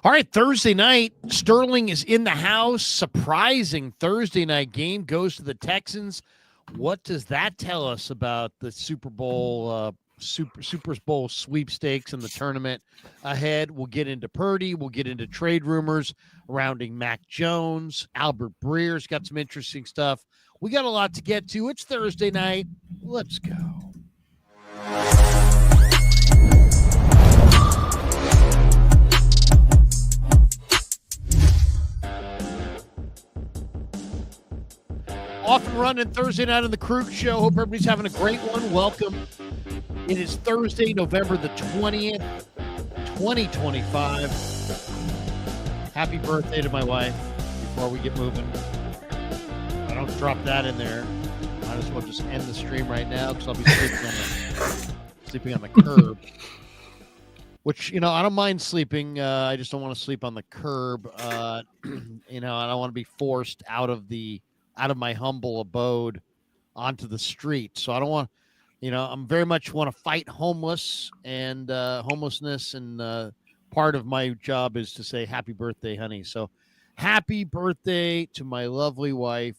All right, Thursday night, Sterling is in the house. Surprising Thursday night game goes to the Texans. What does that tell us about the Super Bowl sweepstakes and the tournament ahead? We'll get into Purdy. We'll get into trade rumors surrounding Mac Jones. Albert Breer's got some interesting stuff. We got a lot to get to. It's Thursday night. Let's go. Off and running Thursday night on the Krug Show. Hope everybody's having a great one. Welcome. It is Thursday, November the 20th, 2025. Happy birthday to my wife before we get moving. I don't drop that in there. I just want to just end the stream right now because I'll be sleeping on the curb. Which, I don't mind sleeping. I just don't want to sleep on the curb. I don't want to be forced out of my humble abode onto the street. So I don't want, I'm very much want to fight homelessness, and part of my job is to say happy birthday, honey. So happy birthday to my lovely wife.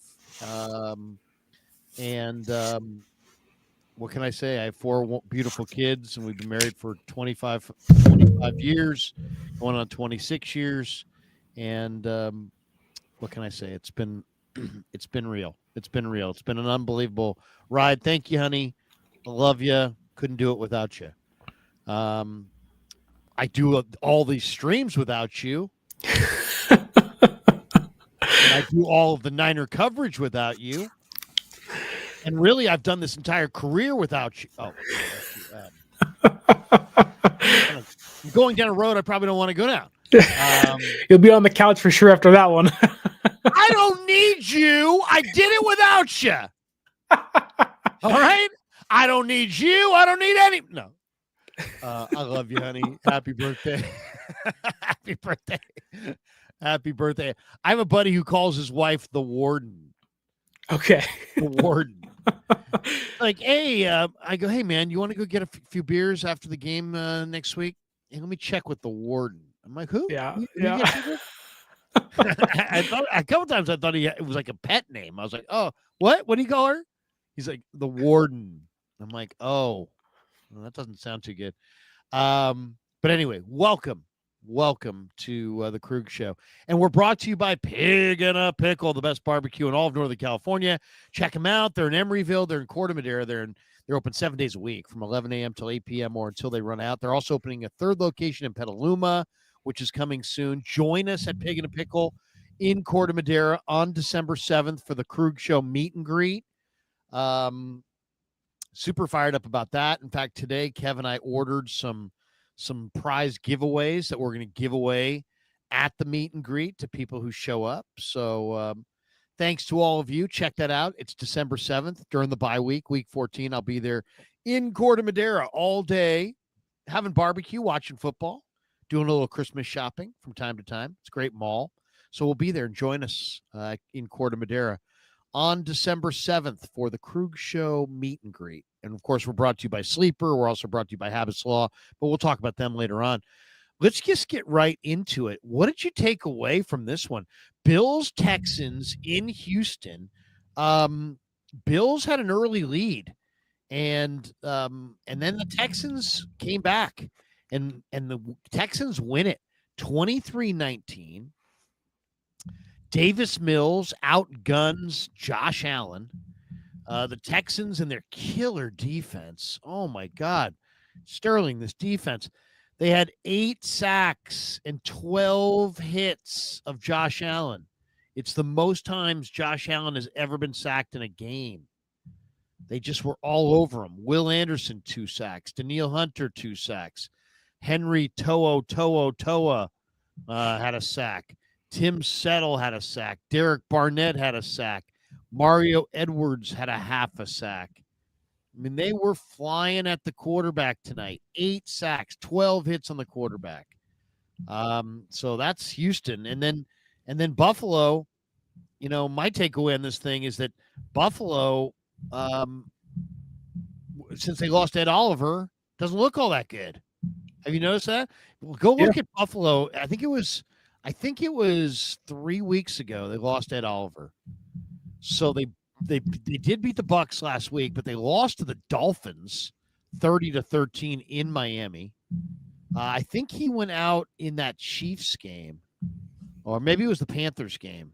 What can I say? I have 4 beautiful kids, and we've been married for 25 years, going on 26 years. And what can I say? It's been real. It's been real. It's been an unbelievable ride. Thank you, honey. I love you. Couldn't do it without you. I do all these streams without you. I do all of the Niner coverage without you. And really, I've done this entire career without you. Oh, I'm going down a road I probably don't want to go down. You'll be on the couch for sure after that one. I don't need you. I did it without you. All right? I don't need you. I don't need any. No. I love you, honey. Happy birthday. Happy birthday. Happy birthday. I have a buddy who calls his wife the warden. Okay. The warden. Like, hey, I go, hey, man, you want to go get a few beers after the game next week? Hey, let me check with the warden. I'm like, who? Yeah. I thought a couple times I thought it was like a pet name. I was like, oh, what? What do you call her? He's like, the warden. I'm like, oh, well, that doesn't sound too good. But anyway, welcome to the Krug Show. And we're brought to you by Pig and a Pickle, the best barbecue in all of Northern California. Check them out. They're in Emeryville. They're in Corte Madera. They're open 7 days a week from 11 a.m. till 8 p.m. or until they run out. They're also opening a third location in Petaluma, which is coming soon. Join us at Pig and a Pickle in Corte Madera on December 7th for the Krug Show meet and greet. Super fired up about that. In fact, today, Kev and I ordered some prize giveaways that we're going to give away at the meet and greet to people who show up. So thanks to all of you. Check that out. It's December 7th during the bye week, week 14. I'll be there in Corte Madera all day, having barbecue, watching football, doing a little Christmas shopping from time to time. It's a great mall. So we'll be there and join us in Corte Madera on December 7th for the Krug Show meet and greet. And, of course, we're brought to you by Sleeper. We're also brought to you by Habits Law, but we'll talk about them later on. Let's just get right into it. What did you take away from this one? Bills, Texans in Houston. Bills had an early lead, and then the Texans came back, and the Texans win it 23-19. Davis Mills outguns Josh Allen. The Texans and their killer defense. Oh, my God. Sterling, this defense. They had 8 sacks and 12 hits of Josh Allen. It's the most times Josh Allen has ever been sacked in a game. They just were all over him. Will Anderson, 2 sacks. Daniil Hunter, 2 sacks. Henry Toa had a sack. Tim Settle had a sack. Derek Barnett had a sack. Mario Edwards had a half a sack. I mean, they were flying at the quarterback tonight. 8 sacks, 12 hits on the quarterback. So that's Houston. And then Buffalo, my takeaway on this thing is that Buffalo, since they lost Ed Oliver, doesn't look all that good. Have you noticed that? Well, go Yeah. look at Buffalo. I think it was 3 weeks ago they lost Ed Oliver. So they did beat the Bucks last week, but they lost to the Dolphins 30-13 in Miami. I think he went out in that Chiefs game, or maybe it was the Panthers game.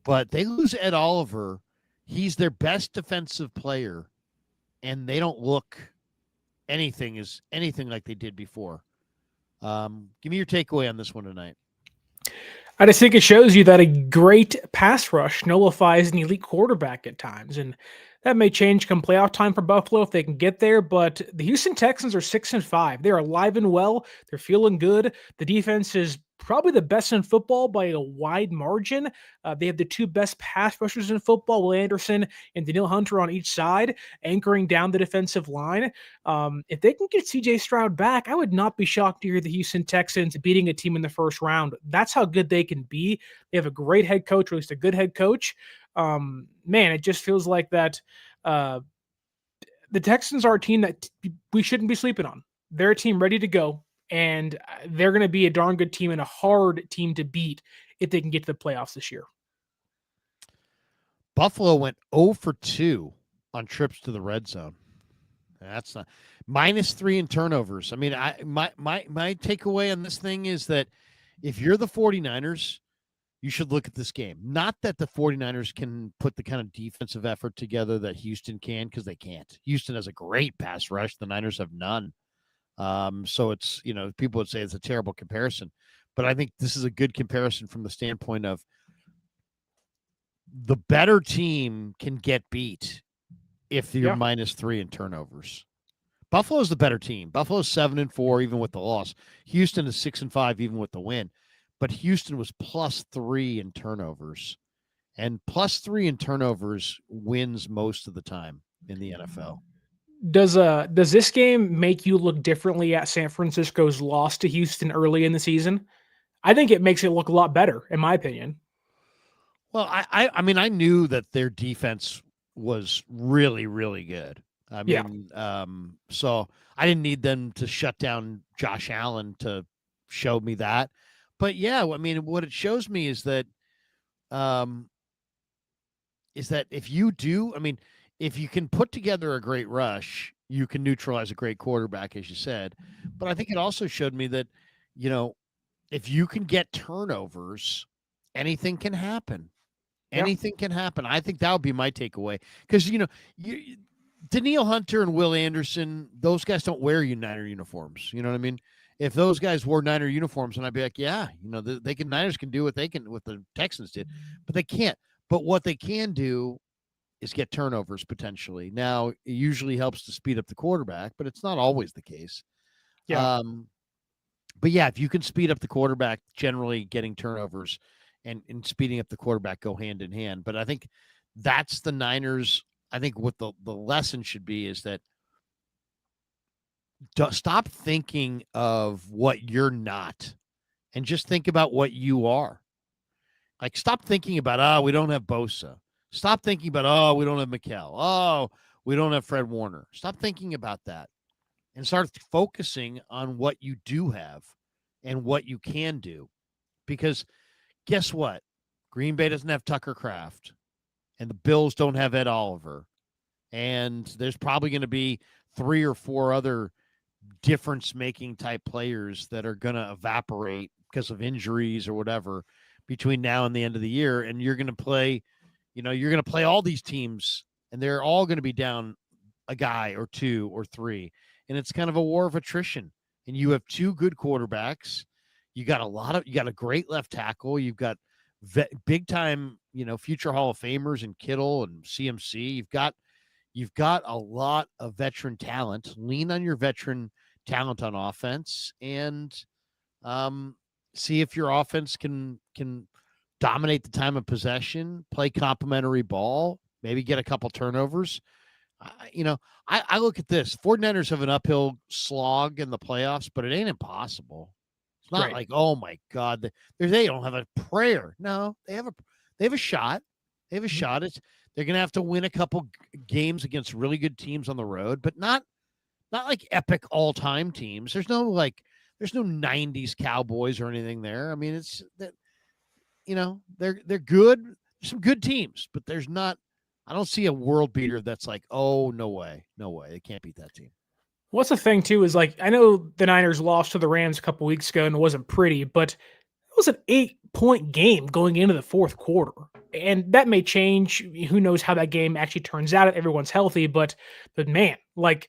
But they lose Ed Oliver. He's their best defensive player, and they don't look anything like they did before. Give me your takeaway on this one tonight. I just think it shows you that a great pass rush nullifies an elite quarterback at times. And that may change come playoff time for Buffalo if they can get there. But the Houston Texans are 6-5. They're alive and well. They're feeling good. The defense is probably the best in football by a wide margin. They have the two best pass rushers in football, Will Anderson and Daniil Hunter on each side, anchoring down the defensive line. If they can get CJ Stroud back, I would not be shocked to hear the Houston Texans beating a team in the first round. That's how good they can be. They have a great head coach, or at least a good head coach. Man, it just feels like that the Texans are a team that we shouldn't be sleeping on. They're a team ready to go, and they're going to be a darn good team and a hard team to beat if they can get to the playoffs this year. Buffalo went 0 for 2 on trips to the red zone. That's not -3 in turnovers. I mean, my takeaway on this thing is that if you're the 49ers, you should look at this game. Not that the 49ers can put the kind of defensive effort together that Houston can, because they can't. Houston has a great pass rush. The Niners have none. So it's, people would say it's a terrible comparison. But I think this is a good comparison from the standpoint of the better team can get beat if you're -3 in turnovers. Buffalo's the better team. Buffalo's 7-4, even with the loss. Houston is 6-5, even with the win. But Houston was +3 in turnovers. And +3 in turnovers wins most of the time in the NFL. Does this game make you look differently at San Francisco's loss to Houston early in the season? I think it makes it look a lot better, in my opinion. Well, I mean, I knew that their defense was really, really good. I mean, so I didn't need them to shut down Josh Allen to show me that. But yeah, I mean, what it shows me is that if you do, I mean, if you can put together a great rush, you can neutralize a great quarterback, as you said. But I think it also showed me that, if you can get turnovers, anything can happen. Anything can happen. I think that would be my takeaway. Because, Daniil Hunter and Will Anderson, those guys don't wear Niner uniforms. You know what I mean? If those guys wore Niner uniforms, and I'd be like, yeah, Niners can do what the Texans did, but they can't. But what they can do is get turnovers potentially. Now, it usually helps to speed up the quarterback, but it's not always the case. Yeah. But yeah, if you can speed up the quarterback, generally getting turnovers and speeding up the quarterback go hand in hand. But I think that's the Niners. I think what the lesson should be is that stop thinking of what you're not and just think about what you are. Like, stop thinking about, we don't have Bosa. Stop thinking about, we don't have Mikal. Oh, we don't have Fred Warner. Stop thinking about that and start focusing on what you do have and what you can do. Because guess what? Green Bay doesn't have Tucker Kraft, and the Bills don't have Ed Oliver. And there's probably going to be 3 or 4 other difference-making type players that are going to evaporate because of injuries or whatever between now and the end of the year. And you're going to play, you're going to play all these teams, and they're all going to be down a guy or 2 or 3. And it's kind of a war of attrition. And you have 2 good quarterbacks. You got a great left tackle. You've got big time, future Hall of Famers in Kittle and CMC. You've got a lot of veteran talent. Lean on your veteran talent on offense and see if your offense can dominate the time of possession, play complementary ball, maybe get a couple turnovers. I look at this. 49ers have an uphill slog in the playoffs, but it ain't impossible. It's not like, oh my God, they don't have a prayer. No, they have a shot. They have a shot. They're going to have to win a couple games against really good teams on the road, but not not like epic all-time teams. There's no 90s Cowboys or anything there. I mean, it's that they're good. There's some good teams, but there's not. I don't see a world beater that's like, oh, no way, they can't beat that team. What's the thing too is like I know the Niners lost to the Rams a couple weeks ago and it wasn't pretty, but it was an 8-point game going into the fourth quarter. And that may change. Who knows how that game actually turns out if everyone's healthy, but man, like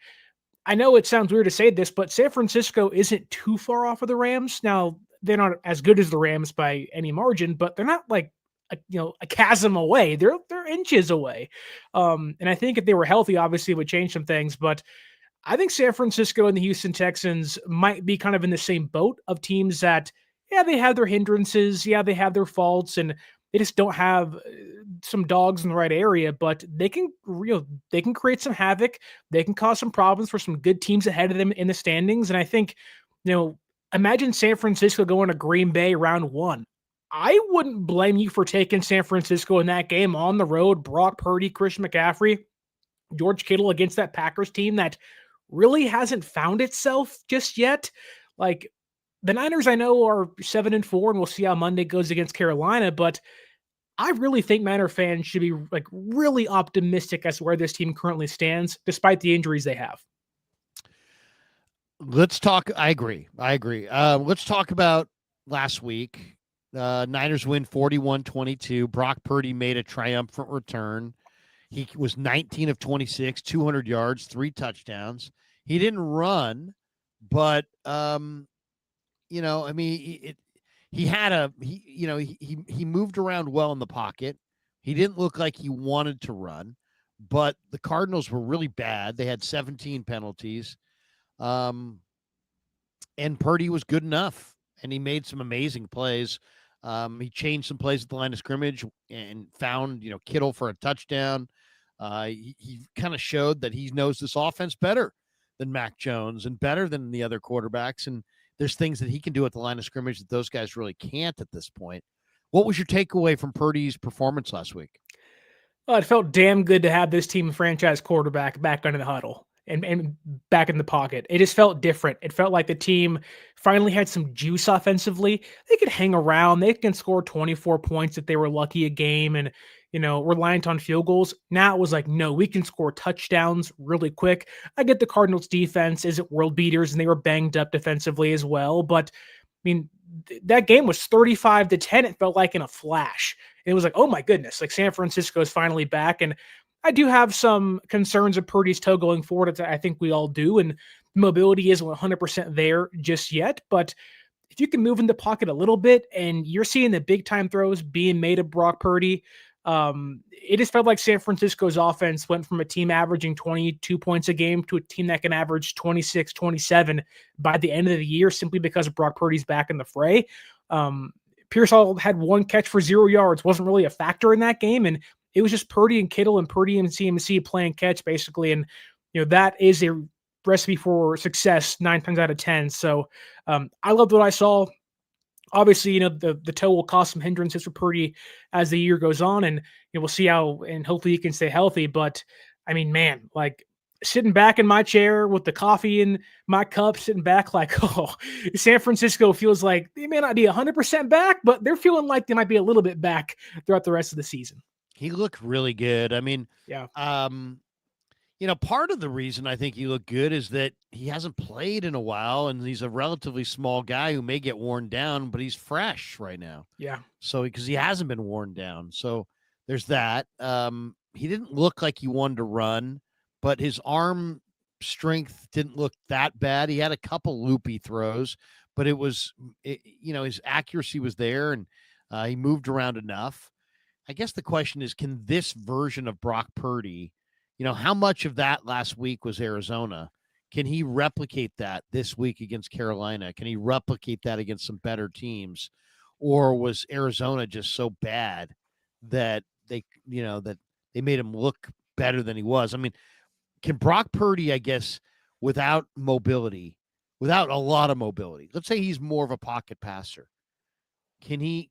I know it sounds weird to say this, but San Francisco isn't too far off of the Rams. Now, they're not as good as the Rams by any margin, but they're not like a chasm away. They're inches away. And I think if they were healthy, obviously it would change some things, but I think San Francisco and the Houston Texans might be kind of in the same boat of teams that, yeah, they have their hindrances, yeah, they have their faults, and they just don't have some dogs in the right area. But they can they can create some havoc. They can cause some problems for some good teams ahead of them in the standings. And I think, imagine San Francisco going to Green Bay round one. I wouldn't blame you for taking San Francisco in that game on the road. Brock Purdy, Christian McCaffrey, George Kittle against that Packers team that really hasn't found itself just yet. Like the Niners, I know are 7-4, and we'll see how Monday goes against Carolina. But I really think Niner fans should be like really optimistic as to where this team currently stands, despite the injuries they have. Let's talk. I agree. Let's talk about last week. Niners win 41-22. Brock Purdy made a triumphant return. He was 19 of 26, 200 yards, 3 touchdowns. He didn't run, but I mean, he moved around well in the pocket. He didn't look like he wanted to run, but the Cardinals were really bad. They had 17 penalties, and Purdy was good enough, and he made some amazing plays. He changed some plays at the line of scrimmage and found Kittle for a touchdown. He kind of showed that he knows this offense better than Mac Jones and better than the other quarterbacks. And there's things that he can do at the line of scrimmage that those guys really can't at this point. What was your takeaway from Purdy's performance last week? Well, it felt damn good to have this team franchise quarterback back under the huddle and back in the pocket. It just felt different. It felt like the team finally had some juice offensively. They could hang around. They can score 24 points if they were lucky a game and, reliant on field goals. Now it was like, no, we can score touchdowns really quick. I get the Cardinals defense isn't world beaters and they were banged up defensively as well. But I mean, that game was 35-10. It felt like in a flash. It was like, oh my goodness, like San Francisco is finally back. And I do have some concerns of Purdy's toe going forward. I think we all do. And mobility isn't 100% there just yet. But if you can move in the pocket a little bit and you're seeing the big time throws being made of Brock Purdy, it just felt like San Francisco's offense went from a team averaging 22 points a game to a team that can average 26, 27 by the end of the year simply because Brock Purdy's back in the fray. Pearsall had 1 catch for 0 yards, wasn't really a factor in that game. And it was just Purdy and Kittle and Purdy and CMC playing catch basically. And, that is a recipe for success 9 times out of 10. So I loved what I saw. Obviously, the toe will cause some hindrances for Purdy as the year goes on, and we'll see how, and hopefully he can stay healthy. But I mean, man, like sitting back in my chair with the coffee in my cup, sitting back like, oh, San Francisco feels like they may not be 100% back, but they're feeling like they might be a little bit back throughout the rest of the season. He looked really good. I mean, yeah. Part of the reason I think he looked good is that he hasn't played in a while, and he's a relatively small guy who may get worn down, but he's fresh right now. Yeah. So because he hasn't been worn down, so there's that. He didn't look like he wanted to run, but his arm strength didn't look that bad. He had a couple loopy throws, but his accuracy was there, and he moved around enough. I guess the question is, can this version of Brock Purdy, how much of that last week was Arizona? Can he replicate that this week against Carolina? Can he replicate that against some better teams? Or was Arizona just so bad that they made him look better than he was? I mean, can Brock Purdy, I guess, without a lot of mobility, let's say he's more of a pocket passer, can he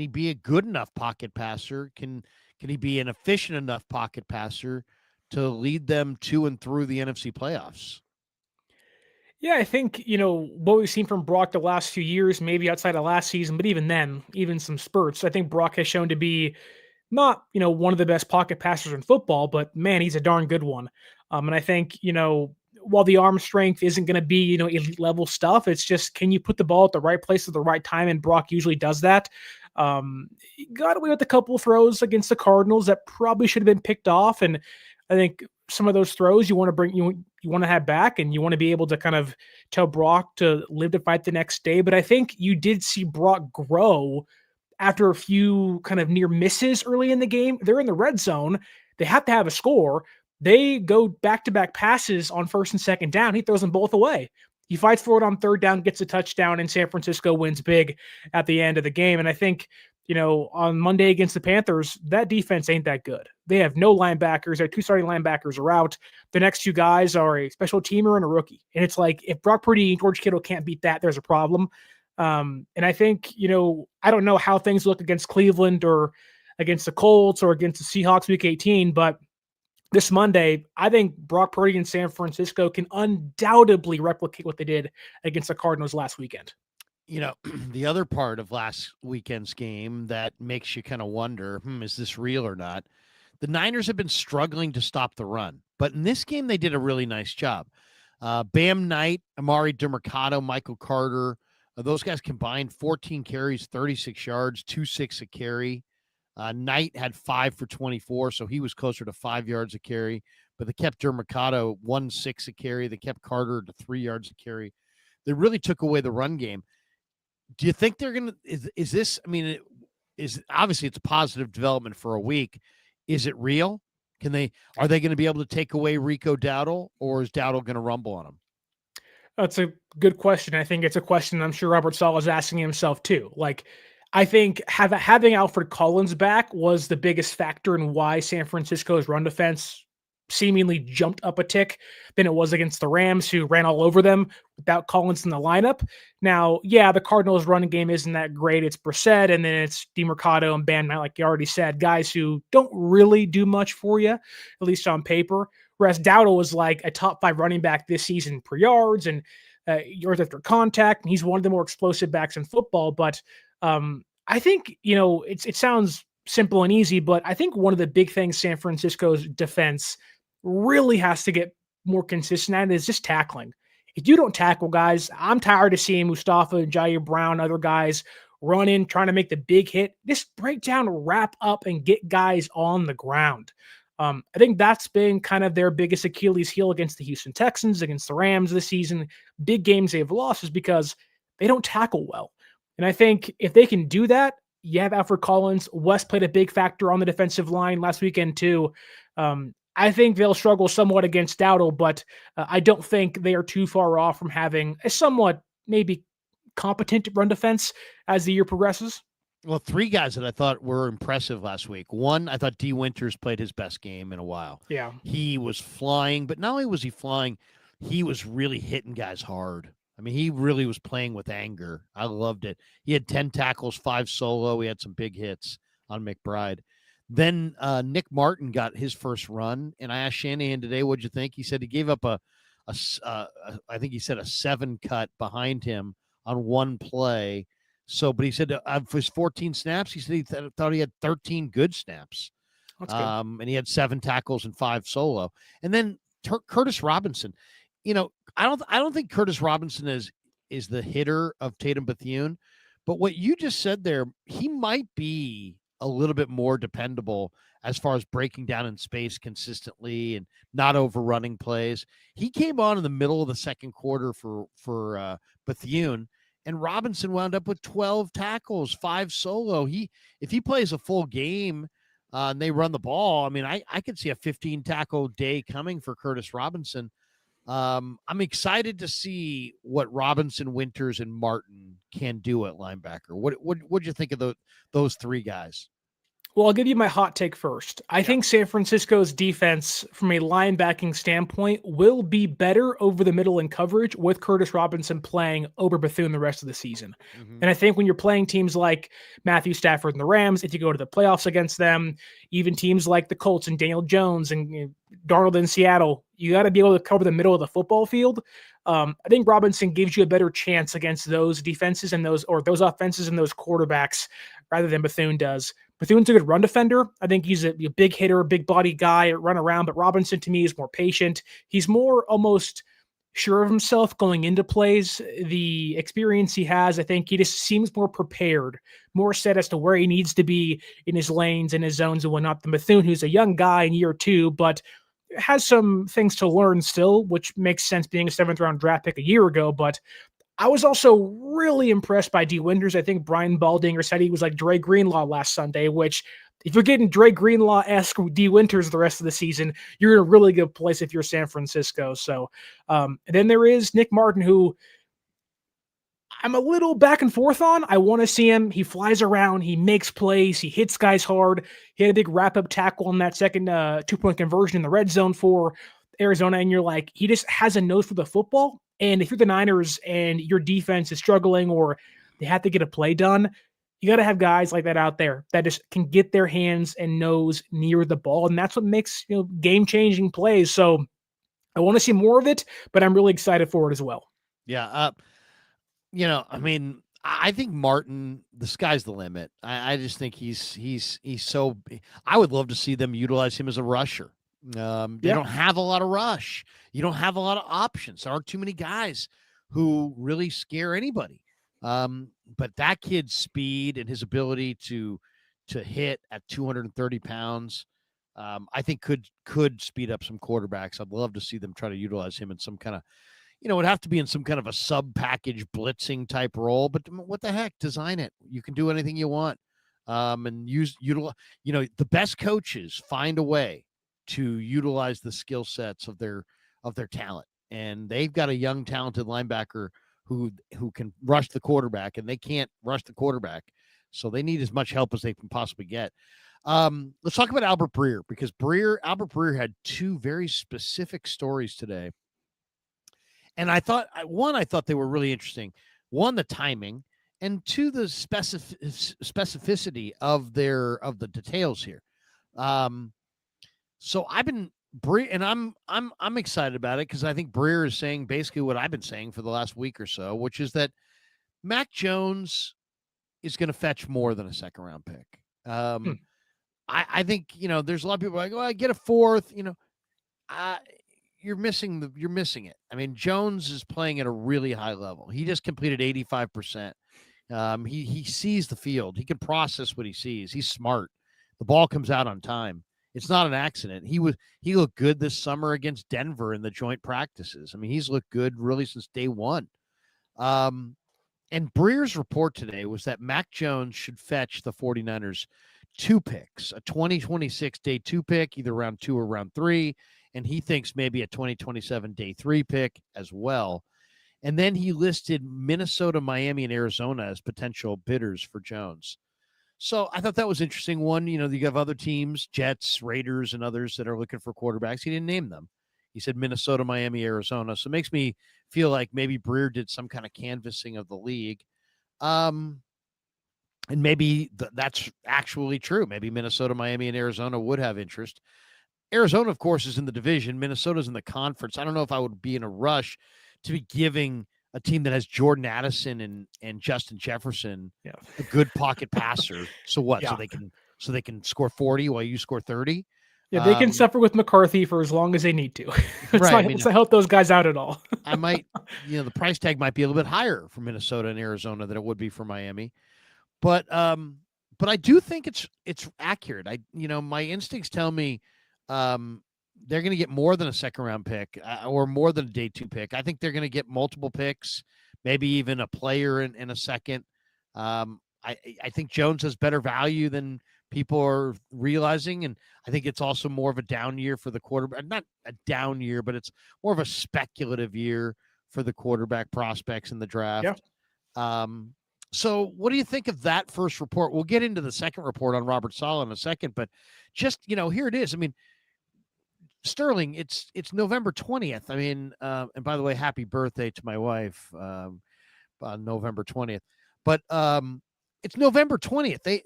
be a good enough pocket passer? Can he be an efficient enough pocket passer to lead them to and through the NFC playoffs? Yeah, I think, what we've seen from Brock the last few years, maybe outside of last season, but even then, even some spurts, I think Brock has shown to be not, one of the best pocket passers in football, but man, he's a darn good one. And I think, while the arm strength isn't going to be, elite level stuff, it's just, can you put the ball at the right place at the right time? And Brock usually does that. He got away with a couple of throws against the Cardinals that probably should have been picked off. And I think some of those throws you want to you want to have back, and you want to be able to kind of tell Brock to live to fight the next day. But I think you did see Brock grow after a few kind of near misses early in the game. They're in the red zone. They have to have a score. They go back-to-back passes on first and second down. He throws them both away. He fights for it on third down, gets a touchdown, and San Francisco wins big at the end of the game. And I think, on Monday against the Panthers, that defense ain't that good. They have no linebackers. Their two starting linebackers are out. The next two guys are a special teamer and a rookie. And it's like, if Brock Purdy and George Kittle can't beat that, there's a problem. And I think, I don't know how things look against Cleveland or against the Colts or against the Seahawks week 18, but this Monday, I think Brock Purdy and San Francisco can undoubtedly replicate what they did against the Cardinals last weekend. The other part of last weekend's game that makes you kind of wonder, is this real or not? The Niners have been struggling to stop the run, but in this game, they did a really nice job. Bam Knight, Amari DeMercado, Michael Carter, those guys combined 14 carries, 36 yards, 2.6 a carry. Knight had 5 for 24, so he was closer to 5 yards a carry. But they kept DeMercado 1.6 a carry. They kept Carter to 3 yards a carry. They really took away the run game. Do you think they're going to – is this – I mean, obviously it's a positive development for a week. Is it real? Are they going to be able to take away Rico Dowdle, or is Dowdle going to rumble on him? That's a good question. I think it's a question I'm sure Robert Saleh is asking himself too. Like, I think having Alfred Collins back was the biggest factor in why San Francisco's run defense seemingly jumped up a tick than it was against the Rams, who ran all over them without Collins in the lineup. Now, yeah, the Cardinals' running game isn't that great. It's Brissett, and then it's DeMercado and Bam Knight, like you already said, guys who don't really do much for you, at least on paper. Whereas Dowdle was like a top 5 running back this season per yards and yards after contact, and he's one of the more explosive backs in football. But I think, it sounds simple and easy, but I think one of the big things San Francisco's defense really has to get more consistent at is just tackling. If you don't tackle guys, I'm tired of seeing Mustafa and Jair Brown, other guys run in, trying to make the big hit. Just break down, wrap up, and get guys on the ground. I think that's been kind of their biggest Achilles heel against the Houston Texans, against the Rams this season. Big games they've lost is because they don't tackle well. And I think if they can do that, you have Alfred Collins. West played a big factor on the defensive line last weekend too. I think they'll struggle somewhat against Dowdle, but I don't think they are too far off from having a somewhat maybe competent run defense as the year progresses. Well, 3 guys that I thought were impressive last week. One, I thought D. Winters played his best game in a while. Yeah. He was flying, but not only was he flying, he was really hitting guys hard. I mean, he really was playing with anger. I loved it. He had 10 tackles, 5 solo. He had some big hits on McBride. Then Nick Martin got his first run, and I asked Shanahan today, what'd you think? He said he gave up I think he said a 7 cut behind him on one play. So, but he said of his 14 snaps, he said he thought he had 13 good snaps. That's good. And he had 7 tackles and 5 solo. And then Curtis Robinson, I don't think Curtis Robinson is the hitter of Tatum Bethune, but what you just said there, he might be a little bit more dependable as far as breaking down in space consistently and not overrunning plays. He came on in the middle of the second quarter for Bethune, and Robinson wound up with 12 tackles, 5 solo. If he plays a full game and they run the ball, I mean, I could see a 15 tackle day coming for Curtis Robinson. I'm excited to see what Robinson, Winters, and Martin can do at linebacker. What'd you think of those 3 guys? Well, I'll give you my hot take first. I think San Francisco's defense, from a linebacking standpoint, will be better over the middle in coverage with Curtis Robinson playing over Bethune the rest of the season. Mm-hmm. And I think when you're playing teams like Matthew Stafford and the Rams, if you go to the playoffs against them, even teams like the Colts and Daniel Jones and Darnold in Seattle, you got to be able to cover the middle of the football field. I think Robinson gives you a better chance against those defenses and those offenses and those quarterbacks rather than Bethune does. Bethune's a good run defender. I think he's a big hitter, big body guy, run around, but Robinson to me is more patient. He's more almost sure of himself going into plays. The experience he has, I think he just seems more prepared, more set as to where he needs to be in his lanes and his zones and whatnot than Bethune, who's a young guy in year 2, but has some things to learn still, which makes sense being a 7th round draft pick a year ago. But I was also really impressed by D. Winters. I think Brian Baldinger said he was like Dre Greenlaw last Sunday, which if you're getting Dre Greenlaw-esque D. Winters the rest of the season, you're in a really good place if you're San Francisco. So then there is Nick Martin, who I'm a little back and forth on. I want to see him. He flies around. He makes plays. He hits guys hard. He had a big wrap-up tackle on that second 2-point conversion in the red zone for Arizona, and you're like, he just has a nose for the football. And if you're the Niners and your defense is struggling or they have to get a play done, you got to have guys like that out there that just can get their hands and nose near the ball. And that's what makes, game-changing plays. So I want to see more of it, but I'm really excited for it as well. Yeah. I think Martin, the sky's the limit. I just think he's so, I would love to see them utilize him as a rusher. They don't have a lot of rush. You don't have a lot of options. There aren't too many guys who really scare anybody. But that kid's speed and his ability to hit at 230 pounds, I think could speed up some quarterbacks. I'd love to see them try to utilize him in some kind of, it would have to be in some kind of a sub-package blitzing type role, but what the heck, design it. You can do anything you want. And utilize, the best coaches find a way to utilize the skill sets of their talent. And they've got a young, talented linebacker who can rush the quarterback, and they can't rush the quarterback. So they need as much help as they can possibly get. Let's talk about Albert Breer, because Albert Breer had 2 very specific stories today. And I thought they were really interesting. 1, the timing, and 2, the specificity of the details here. So I've been and I'm excited about it because I think Breer is saying basically what I've been saying for the last week or so, which is that Mac Jones is going to fetch more than a 2nd round pick. I think, there's a lot of people like, oh, I get a 4th, you're missing it. I mean, Jones is playing at a really high level. He just completed 85%. He sees the field. He can process what he sees. He's smart. The ball comes out on time. It's not an accident. He looked good this summer against Denver in the joint practices. I mean, he's looked good really since day 1. And Breer's report today was that Mac Jones should fetch the 49ers 2 picks, a 2026 day 2 pick, either round 2 or round 3. And he thinks maybe a 2027 day 3 pick as well. And then he listed Minnesota, Miami, and Arizona as potential bidders for Jones. So I thought that was interesting. One, you have other teams, Jets, Raiders, and others that are looking for quarterbacks. He didn't name them. He said Minnesota, Miami, Arizona. So it makes me feel like maybe Breer did some kind of canvassing of the league. And maybe that's actually true. Maybe Minnesota, Miami, and Arizona would have interest. Arizona, of course, is in the division. Minnesota's in the conference. I don't know if I would be in a rush to be giving a team that has Jordan Addison and Justin Jefferson a good pocket passer. So what? Yeah. So they can score 40 while you score 30. Yeah, they can suffer with McCarthy for as long as they need to. Let's not help those guys out at all. I might, the price tag might be a little bit higher for Minnesota and Arizona than it would be for Miami, but I do think it's accurate. My instincts tell me they're going to get more than a 2nd round pick or more than a day 2 pick. I think they're going to get multiple picks, maybe even a player in a second. I think Jones has better value than people are realizing. And I think it's also more of a down year for the quarterback, not a down year, but it's more of a speculative year for the quarterback prospects in the draft. Yeah. So what do you think of that first report? We'll get into the second report on Robert Saleh in a second, but just, here it is. I mean, Sterling, it's November 20th. I mean, and by the way, happy birthday to my wife on November 20th. But it's November 20th.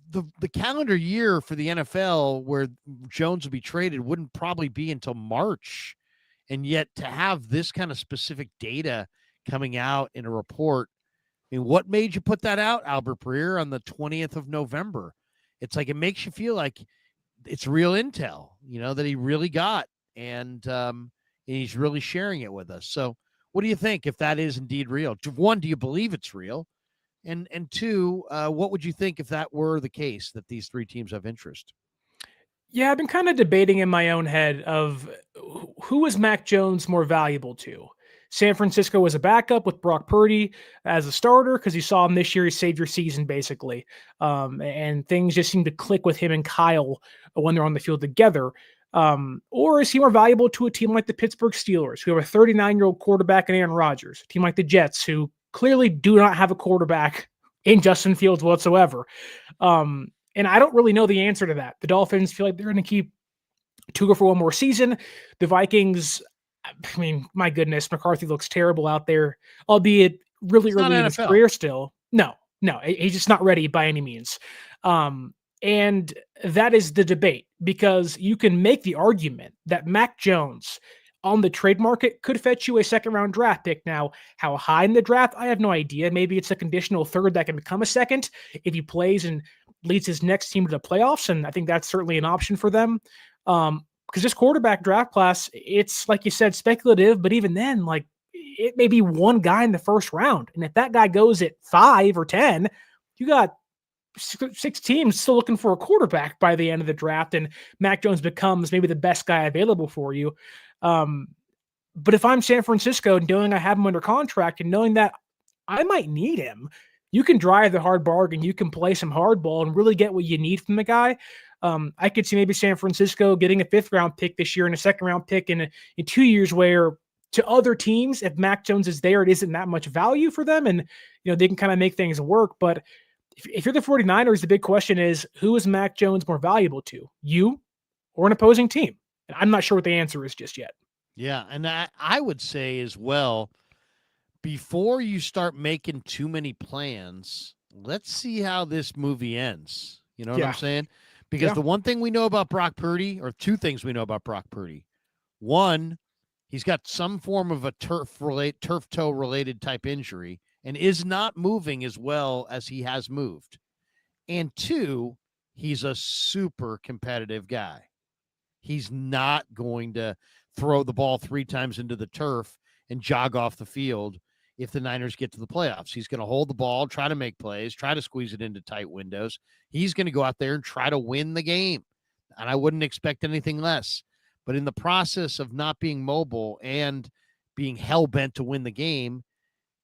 The calendar year for the NFL where Jones will be traded wouldn't probably be until March. And yet to have this kind of specific data coming out in a report, I mean, what made you put that out, Albert Breer, on the 20th of November? It's like it makes you feel like it's real intel, that he really got, and he's really sharing it with us. So, what do you think if that is indeed real? One, do you believe it's real? And two, what would you think if that were the case that these three teams have interest? Yeah, I've been kind of debating in my own head of who is Mac Jones more valuable to. San Francisco as a backup with Brock Purdy as a starter because you saw him this year. He saved your season basically, and things just seem to click with him and Kyle when they're on the field together. Or is he more valuable to a team like the Pittsburgh Steelers, who have a 39-year-old quarterback in Aaron Rodgers, a team like the Jets, who clearly do not have a quarterback in Justin Fields whatsoever? And I don't really know the answer to that. The Dolphins feel like they're going to keep Tua for one more season. The Vikings, I mean, my goodness, McCarthy looks terrible out there, albeit really It's not early in his NFL. career still. No, he's just not ready by any means. And that is the debate because you can make the argument that Mac Jones on the trade market could fetch you a second round draft pick. Now, how high in the draft, I have no idea. Maybe it's a conditional third that can become a second if he plays and leads his next team to the playoffs. And I think that's certainly an option for them. Because this quarterback draft class, it's like you said, speculative, but even then, like it may be one guy in the first round. And if that guy goes at 5 or 10, you got six teams still looking for a quarterback by the end of the draft, and Mac Jones becomes maybe the best guy available for you. But if I'm San Francisco, knowing I have him under contract and knowing that I might need him, you can drive the hard bargain. You can play some hardball and really get what you need from the guy. I could see maybe San Francisco getting a 5th round pick this year and a 2nd round pick in 2 years, where to other teams, if Mac Jones is there, it isn't that much value for them. And, they can kind of make things work. But if you're the 49ers, the big question is, who is Mac Jones more valuable to, you or an opposing team? And I'm not sure what the answer is just yet. Yeah, and I would say as well, before you start making too many plans, let's see how this movie ends. You know what I'm saying? Because the one thing we know about Brock Purdy, or two things we know about Brock Purdy. One, he's got some form of a turf toe related type injury and is not moving as well as he has moved. And two, he's a super competitive guy. He's not going to throw the ball 3 times into the turf and jog off the field if the Niners get to the playoffs. He's going to hold the ball, try to make plays, try to squeeze it into tight windows. He's going to go out there and try to win the game. And I wouldn't expect anything less. But in the process of not being mobile and being hell-bent to win the game,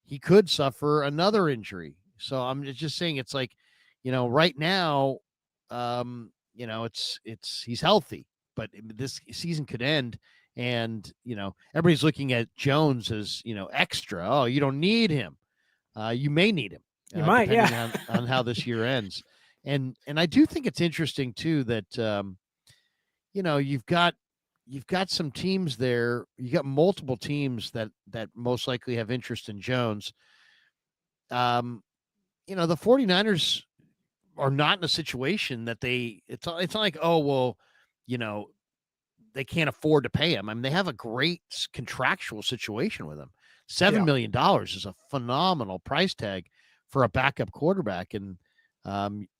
he could suffer another injury. So I'm just saying, it's like, right now, it's he's healthy, but this season could end. And, everybody's looking at Jones as, extra. Oh, you don't need him. You may need him. You might, depending on how this year ends. And I do think it's interesting too that, you've got some teams there. You got multiple teams that most likely have interest in Jones. The 49ers are not in a situation that it's not like, oh, well, they can't afford to pay him. I mean, they have a great contractual situation with him. $7 million is a phenomenal price tag for a backup quarterback. And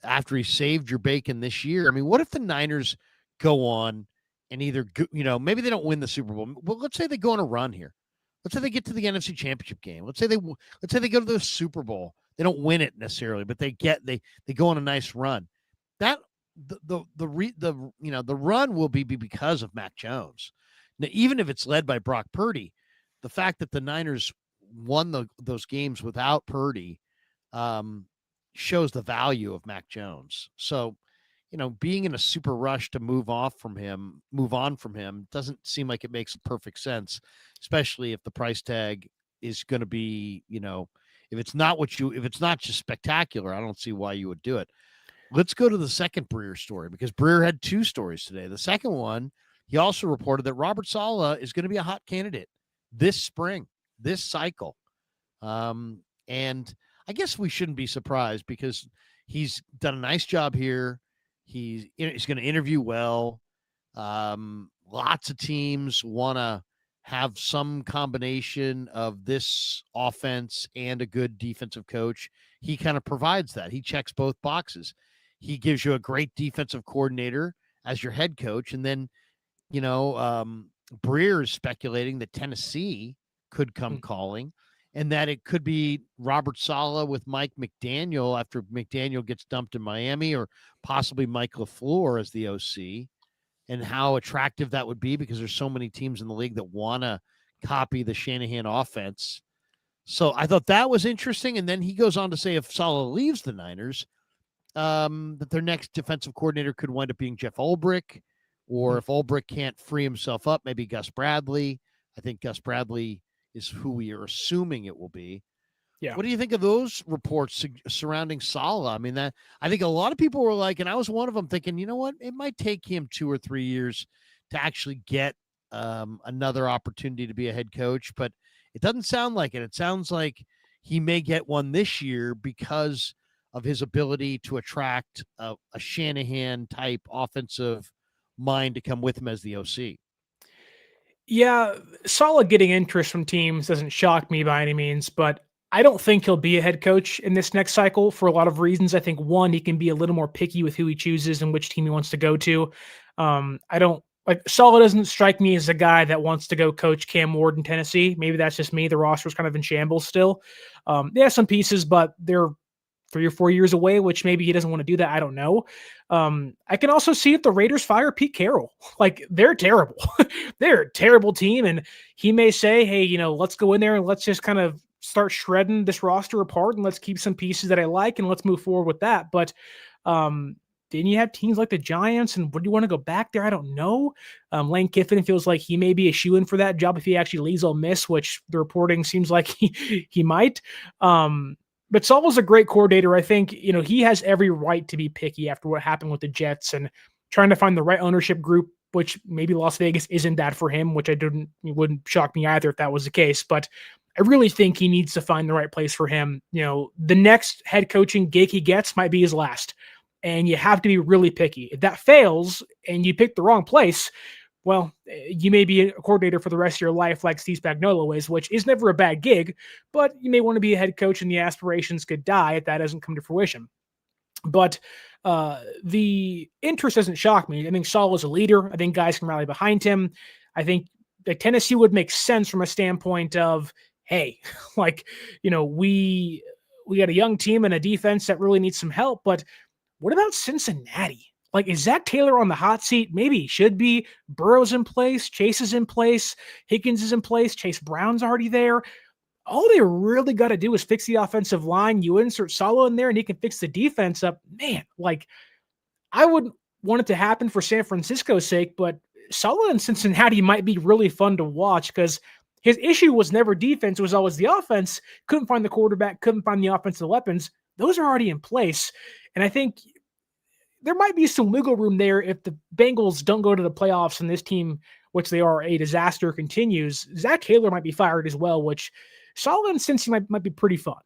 after he saved your bacon this year, I mean, what if the Niners go on and either, maybe they don't win the Super Bowl. Well, let's say they go on a run here. Let's say they get to the NFC Championship game. Let's say they go to the Super Bowl. They don't win it necessarily, but they go on a nice run. That the run will be because of Mac Jones. Now, even if it's led by Brock Purdy, the fact that the Niners won those games without Purdy shows the value of Mac Jones. So, being in a super rush to move on from him doesn't seem like it makes perfect sense, especially if the price tag is going to be, if it's not just spectacular, I don't see why you would do it. Let's go to the second Breer story, because Breer had 2 stories today. The second one, he also reported that Robert Saleh is going to be a hot candidate this spring, this cycle. And I guess we shouldn't be surprised because he's done a nice job here. He's going to interview well. Lots of teams want to have some combination of this offense and a good defensive coach, he kind of provides that. He checks both boxes. He gives you a great defensive coordinator as your head coach. And then, Breer is speculating that Tennessee could come calling and that it could be Robert Saleh with Mike McDaniel after McDaniel gets dumped in Miami, or possibly Mike LaFleur as the OC, and how attractive that would be because there's so many teams in the league that want to copy the Shanahan offense. So I thought that was interesting. And then he goes on to say if Saleh leaves the Niners, that their next defensive coordinator could wind up being Jeff Ulbrich, or if Ulbrich can't free himself up, maybe Gus Bradley. I think Gus Bradley is who we are assuming it will be. Yeah. What do you think of those reports surrounding Saleh? I mean, I think a lot of people were like, and I was one of them, thinking, you know what, it might take him 2 or 3 years to actually get another opportunity to be a head coach, but it doesn't sound like it. It sounds like he may get one this year because of his ability to attract a Shanahan type offensive mind to come with him as the OC. Yeah, Saleh getting interest from teams doesn't shock me by any means, but I don't think he'll be a head coach in this next cycle for a lot of reasons. I think one, he can be a little more picky with who he chooses and which team he wants to go to. I don't like Saleh doesn't strike me as a guy that wants to go coach Cam Ward in Tennessee. Maybe that's just me. The roster's kind of in shambles still. They have some pieces, but they're 3 or 4 years away, which maybe he doesn't want to do that. I don't know. I can also see if the Raiders fire Pete Carroll. Like, they're terrible. They're a terrible team. And he may say, hey, let's go in there and let's just kind of start shredding this roster apart and let's keep some pieces that I like and let's move forward with that. But then you have teams like the Giants, and would you want to go back there? I don't know. Lane Kiffin feels like he may be a shoo-in for that job if he actually leaves Ole Miss, which the reporting seems like he might. But Saleh's a great coordinator. I think, he has every right to be picky after what happened with the Jets and trying to find the right ownership group, which maybe Las Vegas isn't that for him, which it wouldn't shock me either if that was the case. But I really think he needs to find the right place for him. The next head coaching gig he gets might be his last. And you have to be really picky. If that fails and you pick the wrong place, well, you may be a coordinator for the rest of your life like Steve Spagnuolo is, which is never a bad gig, but you may want to be a head coach and the aspirations could die if that doesn't come to fruition. But the interest doesn't shock me. I think Saleh is a leader. I think guys can rally behind him. I think that Tennessee would make sense from a standpoint of, hey, we got a young team and a defense that really needs some help, but what about Cincinnati? Like, is Zach Taylor on the hot seat? Maybe he should be. Burrow's in place. Chase is in place. Higgins is in place. Chase Brown's already there. All they really got to do is fix the offensive line. You insert Saleh in there and he can fix the defense up. Man, I would want it to happen for San Francisco's sake, but Saleh in Cincinnati might be really fun to watch because his issue was never defense. It was always the offense. Couldn't find the quarterback. Couldn't find the offensive weapons. Those are already in place. And I think there might be some wiggle room there if the Bengals don't go to the playoffs and this team, which they are a disaster, continues. Zach Taylor might be fired as well, which Saleh and Cincy might be pretty fun.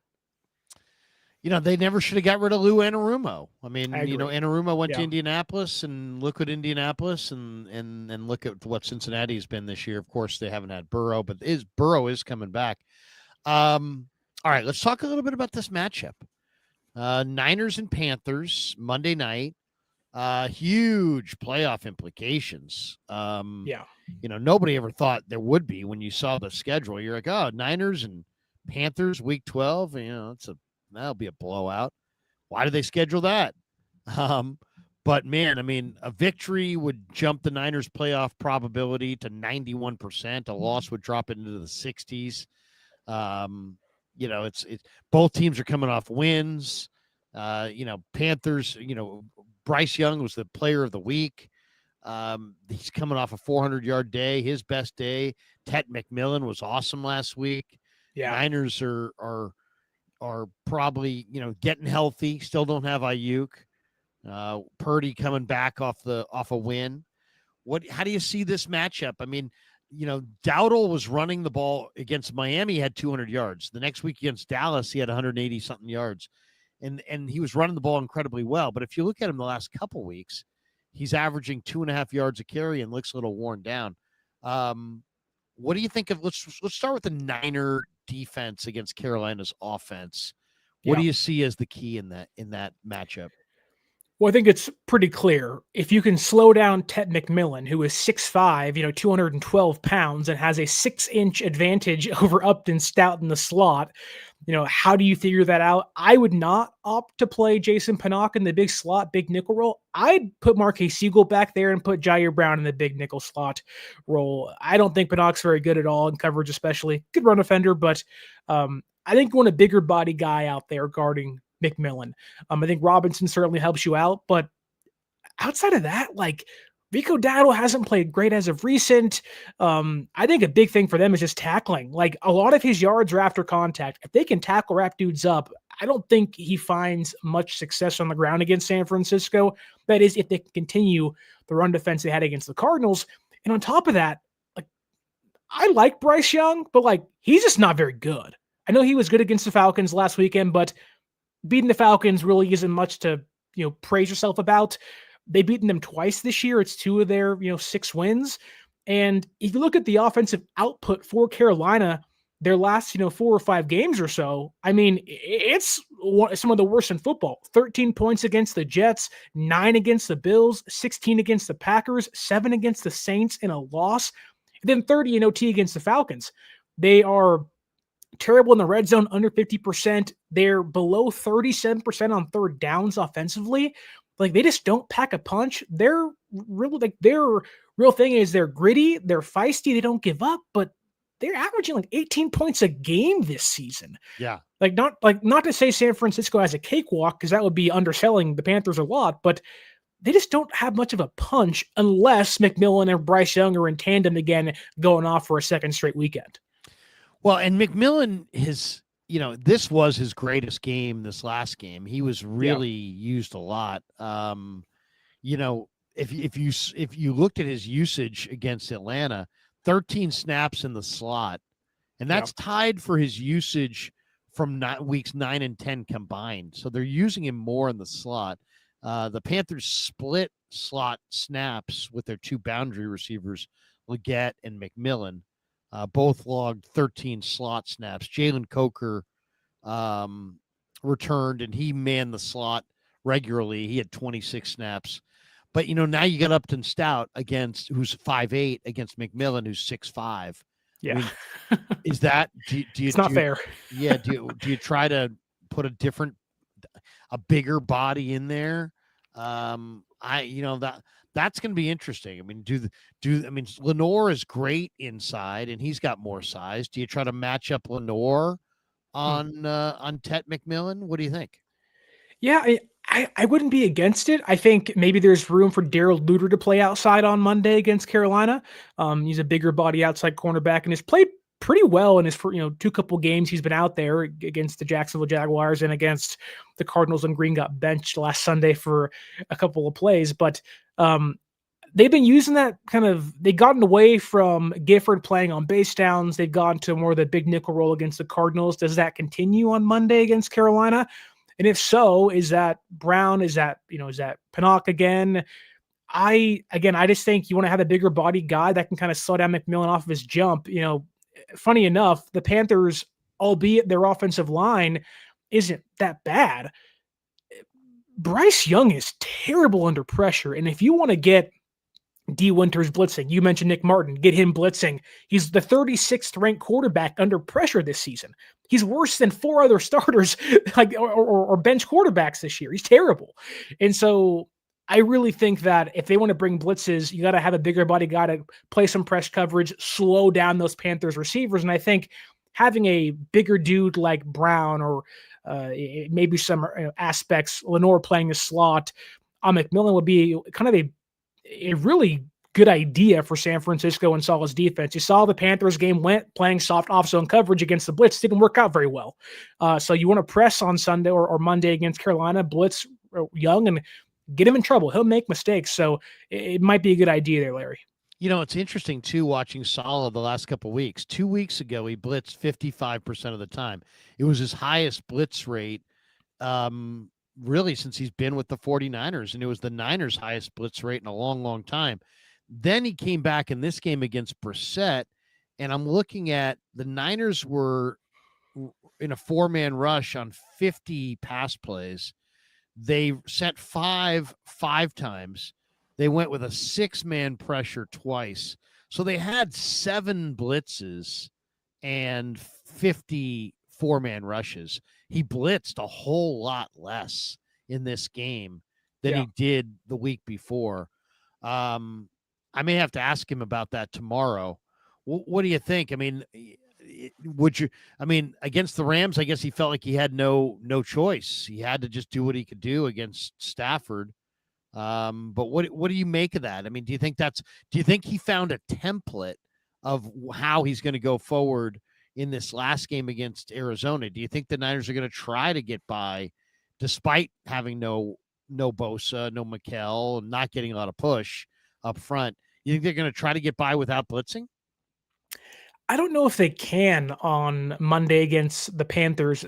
They never should have got rid of Lou Anarumo. I mean, Anarumo went to Indianapolis, and look at Indianapolis, and look at what Cincinnati has been this year. Of course, they haven't had Burrow, but Burrow is coming back. All right, let's talk a little bit about this matchup. Niners and Panthers, Monday night. Huge playoff implications. Nobody ever thought there would be when you saw the schedule. You're like, oh, Niners and Panthers, week 12. That'll be a blowout. Why did they schedule that? But man, I mean, a victory would jump the Niners' playoff probability to 91%. A loss would drop it into the 60s. It's both teams are coming off wins. Panthers, Bryce Young was the player of the week. He's coming off a 400-yard day, his best day. Tet McMillan was awesome last week. Yeah. Niners are probably, getting healthy. Still don't have Ayuk. Purdy coming back off a win. How do you see this matchup? I mean, Dowdle was running the ball against Miami, he had 200 yards. The next week against Dallas, he had 180 something yards. And he was running the ball incredibly well. But if you look at him the last couple weeks, he's averaging 2.5 yards a carry and looks a little worn down. What do you think of? Let's start with the Niner defense against Carolina's offense. What do Yeah. you see as the key in that matchup? Well, I think it's pretty clear. If you can slow down Ted McMillan, who is 6'5", 212 pounds, and has a 6-inch advantage over Upton Stout in the slot, how do you figure that out? I would not opt to play Jason Pinnock in the big slot, big nickel role. I'd put Marquez Siegel back there and put Jair Brown in the big nickel slot role. I don't think Pinnock's very good at all in coverage, especially. Good run offender, but I think you want a bigger body guy out there guarding McMillan. I think Robinson certainly helps you out, but outside of that, like Rico Dowdle hasn't played great as of recent. I think a big thing for them is just tackling. Like a lot of his yards are after contact. If they can tackle wrap dudes up, I don't think he finds much success on the ground against San Francisco. That is, if they can continue the run defense they had against the Cardinals. And on top of that, like I like Bryce Young, but like he's just not very good. I know he was good against the Falcons last weekend, but beating the Falcons really isn't much to praise yourself about. They've beaten them twice this year. It's 2 of their 6 wins. And if you look at the offensive output for Carolina, their last 4 or 5 games or so, I mean, it's some of the worst in football. 13 points against the Jets, 9 against the Bills, 16 against the Packers, 7 against the Saints in a loss, and then 30 in OT against the Falcons. They are terrible in the red zone, under 50%. They're below 37% on third downs offensively. Like they just don't pack a punch. They're really like their real thing is they're gritty, they're feisty, they don't give up, but they're averaging like 18 points a game this season. Yeah. Not to say San Francisco has a cakewalk, because that would be underselling the Panthers a lot, but they just don't have much of a punch unless McMillan and Bryce Young are in tandem again, going off for a second straight weekend. Well, and McMillan this was his greatest game this last game. He was really used a lot. If you looked at his usage against Atlanta, 13 snaps in the slot, and that's tied for his usage from weeks 9 and 10 combined. So they're using him more in the slot. The Panthers split slot snaps with their 2 boundary receivers, Leggett and McMillan. Both logged 13 slot snaps. Jalen Coker returned, and he manned the slot regularly. He had 26 snaps. But, now you got Upton Stout who's 5'8", against McMillan, who's 6'5". Yeah. I mean, is that – do you it's not fair. Yeah. Do you try to put a bigger body in there? That's going to be interesting. I mean, Lenore is great inside, and he's got more size. Do you try to match up Lenore on Tet McMillan? What do you think? Yeah, I wouldn't be against it. I think maybe there's room for Darrell Luter to play outside on Monday against Carolina. He's a bigger body outside cornerback and has played pretty well in his 2 couple games he's been out there against the Jacksonville Jaguars and against the Cardinals, and Green got benched last Sunday for a couple of plays. But they've been using that they've gotten away from Gifford playing on base downs. They've gone to more of the big nickel role against the Cardinals. Does that continue on Monday against Carolina? And if so, is that Brown? Is that Pinnock again? I just think you want to have a bigger body guy that can kind of slow down McMillan off of his jump. Funny enough, the Panthers, albeit their offensive line isn't that bad, Bryce Young is terrible under pressure. And if you want to get D. Winters blitzing, you mentioned Nick Martin, get him blitzing. He's the 36th ranked quarterback under pressure this season. He's worse than 4 other starters or bench quarterbacks this year. He's terrible. And so I really think that if they want to bring blitzes, you got to have a bigger body guy to play some press coverage, slow down those Panthers receivers. And I think having a bigger dude like Brown or maybe some aspects, Lenore playing the slot on McMillan would be kind of a really good idea for San Francisco and Saleh's defense. You saw the Panthers game went playing soft off-zone coverage against the blitz. Didn't work out very well. So you want to press on Sunday or Monday against Carolina, blitz Young, and get him in trouble. He'll make mistakes. So it might be a good idea there, Larry. It's interesting, too, watching Saleh the last couple of weeks. 2 weeks ago, he blitzed 55% of the time. It was his highest blitz rate really since he's been with the 49ers, and it was the Niners' highest blitz rate in a long, long time. Then he came back in this game against Brissett, and I'm looking at the Niners were in a 4-man rush on 50 pass plays. They sent five times. They went with a 6-man pressure twice. So they had 7 blitzes and 50 4-man rushes. He blitzed a whole lot less in this game than Yeah. he did the week before. I may have to ask him about that tomorrow. What do you think? I mean, would you? I mean, against the Rams, I guess he felt like he had no choice. He had to just do what he could do against Stafford. But what do you make of that? I mean, do you think he found a template of how he's going to go forward in this last game against Arizona? Do you think the Niners are going to try to get by despite having no Bosa, no McKell, not getting a lot of push up front? You think they're going to try to get by without blitzing? I don't know if they can on Monday against the Panthers.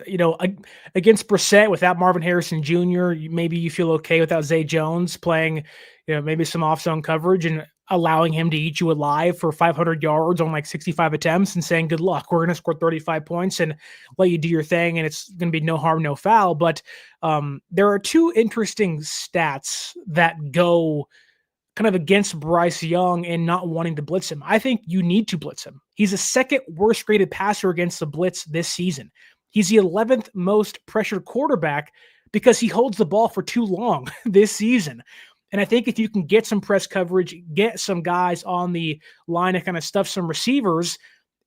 Against Brissett without Marvin Harrison Jr., maybe you feel okay without Zay Jones playing, maybe some off-zone coverage and allowing him to eat you alive for 500 yards on like 65 attempts and saying, good luck, we're going to score 35 points and let you do your thing, and it's going to be no harm, no foul. But there are two interesting stats that go kind of against Bryce Young and not wanting to blitz him. I think you need to blitz him. He's the second worst graded passer against the blitz this season. He's the 11th most pressured quarterback because he holds the ball for too long this season. And I think if you can get some press coverage, get some guys on the line and kind of stuff some receivers,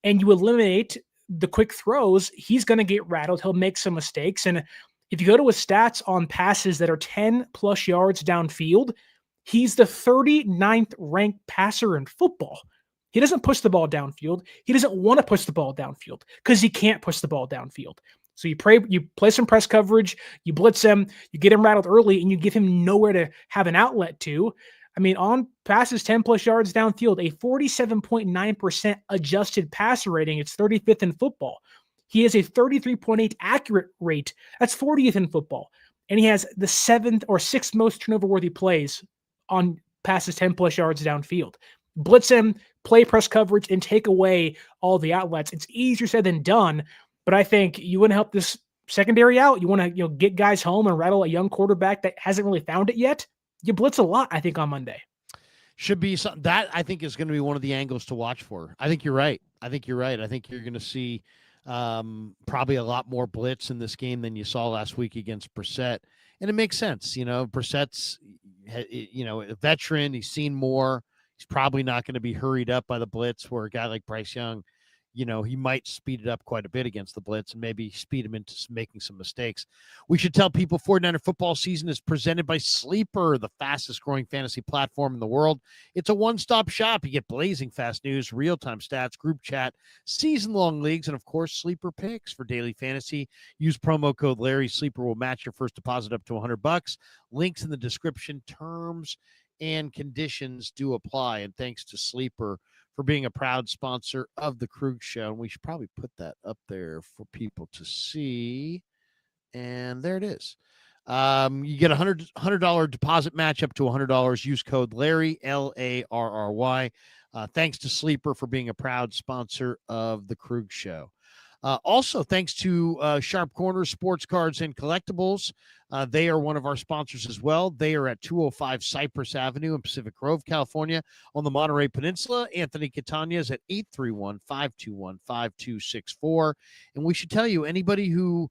and you eliminate the quick throws, he's going to get rattled. He'll make some mistakes. And if you go to his stats on passes that are 10 plus yards downfield, he's the 39th ranked passer in football. He doesn't push the ball downfield. He doesn't want to push the ball downfield because he can't push the ball downfield. So you play some press coverage, you blitz him, you get him rattled early, and you give him nowhere to have an outlet to. I mean, on passes 10 plus yards downfield, a 47.9% adjusted passer rating. It's 35th in football. He has a 33.8 accurate rate. That's 40th in football. And he has the 7th or 6th most turnover-worthy plays on passes 10 plus yards downfield. Blitz him, play press coverage, and take away all the outlets. It's easier said than done, but I think you want to help this secondary out. You want to get guys home and rattle a young quarterback that hasn't really found it yet. You blitz a lot, I think, on Monday. Should be something that I think is going to be one of the angles to watch for. I think you're right. I think you're going to see probably a lot more blitz in this game than you saw last week against Brissett. And it makes sense. Brissett's, a veteran. He's seen more. He's probably not going to be hurried up by the blitz, where a guy like Bryce Young, he might speed it up quite a bit against the blitz and maybe speed him into making some mistakes. We should tell people 49er football season is presented by Sleeper, the fastest growing fantasy platform in the world. It's a one-stop shop. You get blazing fast news, real-time stats, group chat, season-long leagues, and of course, Sleeper picks for daily fantasy. Use promo code Larry. Sleeper will match your first deposit up to $100. Links in the description. Terms and conditions do apply. And thanks to Sleeper for being a proud sponsor of the Krug Show. And we should probably put that up there for people to see. And there it is. You get a $100 deposit match up to $100. Use code Larry, Larry. Thanks to Sleeper for being a proud sponsor of the Krug Show. Also, thanks to Sharp Corners Sports Cards and Collectibles. They are one of our sponsors as well. They are at 205 Cypress Avenue in Pacific Grove, California, on the Monterey Peninsula. Anthony Catania is at 831-521-5264. And we should tell you, anybody who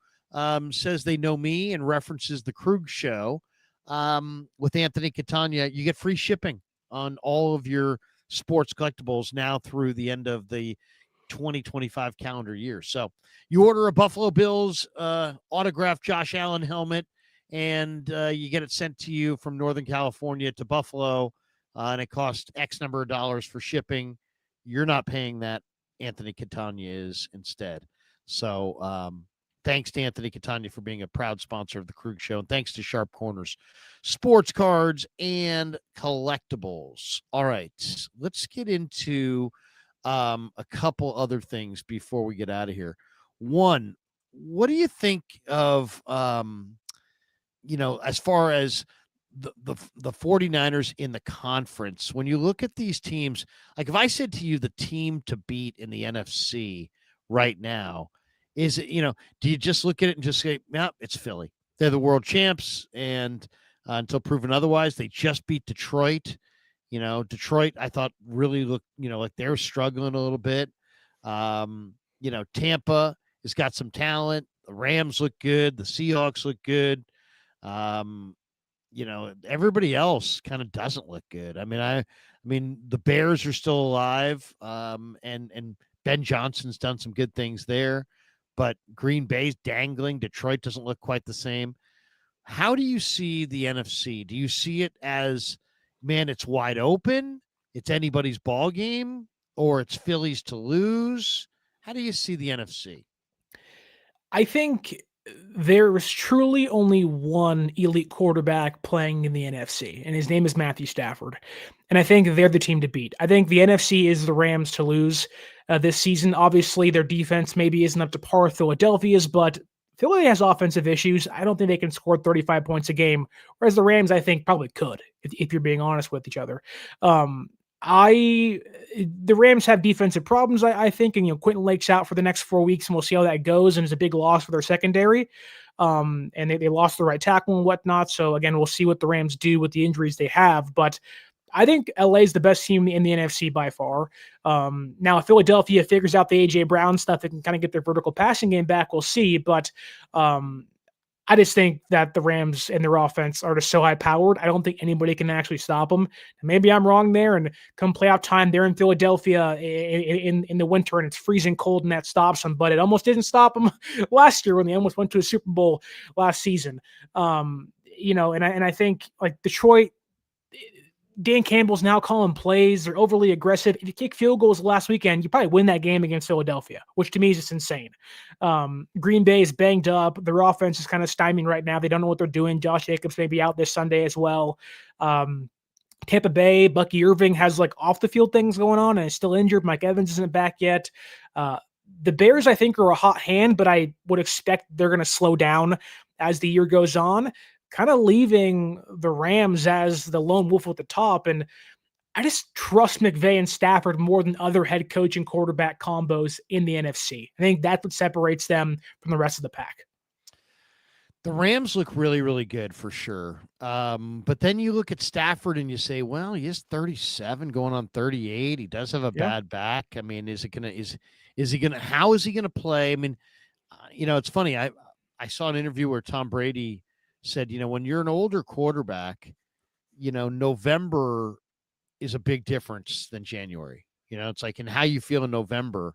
says they know me and references the Krug Show with Anthony Catania, you get free shipping on all of your sports collectibles now through the end of the 2025 calendar year. So you order a Buffalo Bills autographed Josh Allen helmet, and you get it sent to you from Northern California to Buffalo, and it costs X number of dollars for shipping. You're not paying that. Anthony Catania is instead. So thanks to Anthony Catania for being a proud sponsor of the Krug Show, and thanks to Sharp Corners Sports Cards and Collectibles. All right, let's get into a couple other things before we get out of here. One, what do you think of, as far as the 49ers in the conference, when you look at these teams, like if I said to you the team to beat in the NFC right now, is it, do you just look at it and just say, yeah, it's Philly. They're the world champs, and until proven otherwise, they just beat Detroit. Detroit, I thought really looked, like they're struggling a little bit. Tampa has got some talent. The Rams look good. The Seahawks look good. Um, everybody else kind of doesn't look good. I mean, the Bears are still alive, and Ben Johnson's done some good things there, but Green Bay's dangling. Detroit doesn't look quite the same. How do you see the NFC? Do you see it as, man, it's wide open, it's anybody's ball game, or it's Phillies to lose? How do you see the NFC? I think there is truly only one elite quarterback playing in the NFC, and his name is Matthew Stafford. And I think they're the team to beat. I think the NFC is the Rams to lose this season. Obviously, their defense maybe isn't up to par with Philadelphia's, but Philly has offensive issues. I don't think they can score 35 points a game, whereas the Rams, I think, probably could, if you're being honest with each other. Um, the Rams have defensive problems, I think, and Quentin Lake's out for the next 4 weeks, and we'll see how that goes. And it's a big loss for their secondary, and they lost the right tackle and whatnot. So again, we'll see what the Rams do with the injuries they have. But I think LA is the best team in the NFC by far. Now, if Philadelphia figures out the AJ Brown stuff, they can kind of get their vertical passing game back. We'll see, but I just think that the Rams and their offense are just so high-powered. I don't think anybody can actually stop them. Maybe I'm wrong there, and come playoff time, they're in Philadelphia in the winter, and it's freezing cold, and that stops them. But it almost didn't stop them last year when they almost went to a Super Bowl last season. And I think, like, Detroit, Dan Campbell's now calling plays. They're overly aggressive. If you kick field goals last weekend, you probably win that game against Philadelphia, which to me is just insane. Green Bay is banged up. Their offense is kind of stymieing right now. They don't know what they're doing. Josh Jacobs may be out this Sunday as well. Tampa Bay, Bucky Irving has like off the field things going on and is still injured. Mike Evans isn't back yet. The Bears, I think, are a hot hand, but I would expect they're going to slow down as the year goes on, kind of leaving the Rams as the lone wolf at the top. And I just trust McVay and Stafford more than other head coach and quarterback combos in the NFC. I think that's what separates them from the rest of the pack. The Rams look really, really good for sure. But then you look at Stafford and you say, well, he is 37 going on 38. He does have a bad back. I mean, how is he going to play? I mean, it's funny. I saw an interview where Tom Brady said, when you're an older quarterback, November is a big difference than January. It's like, and how you feel in November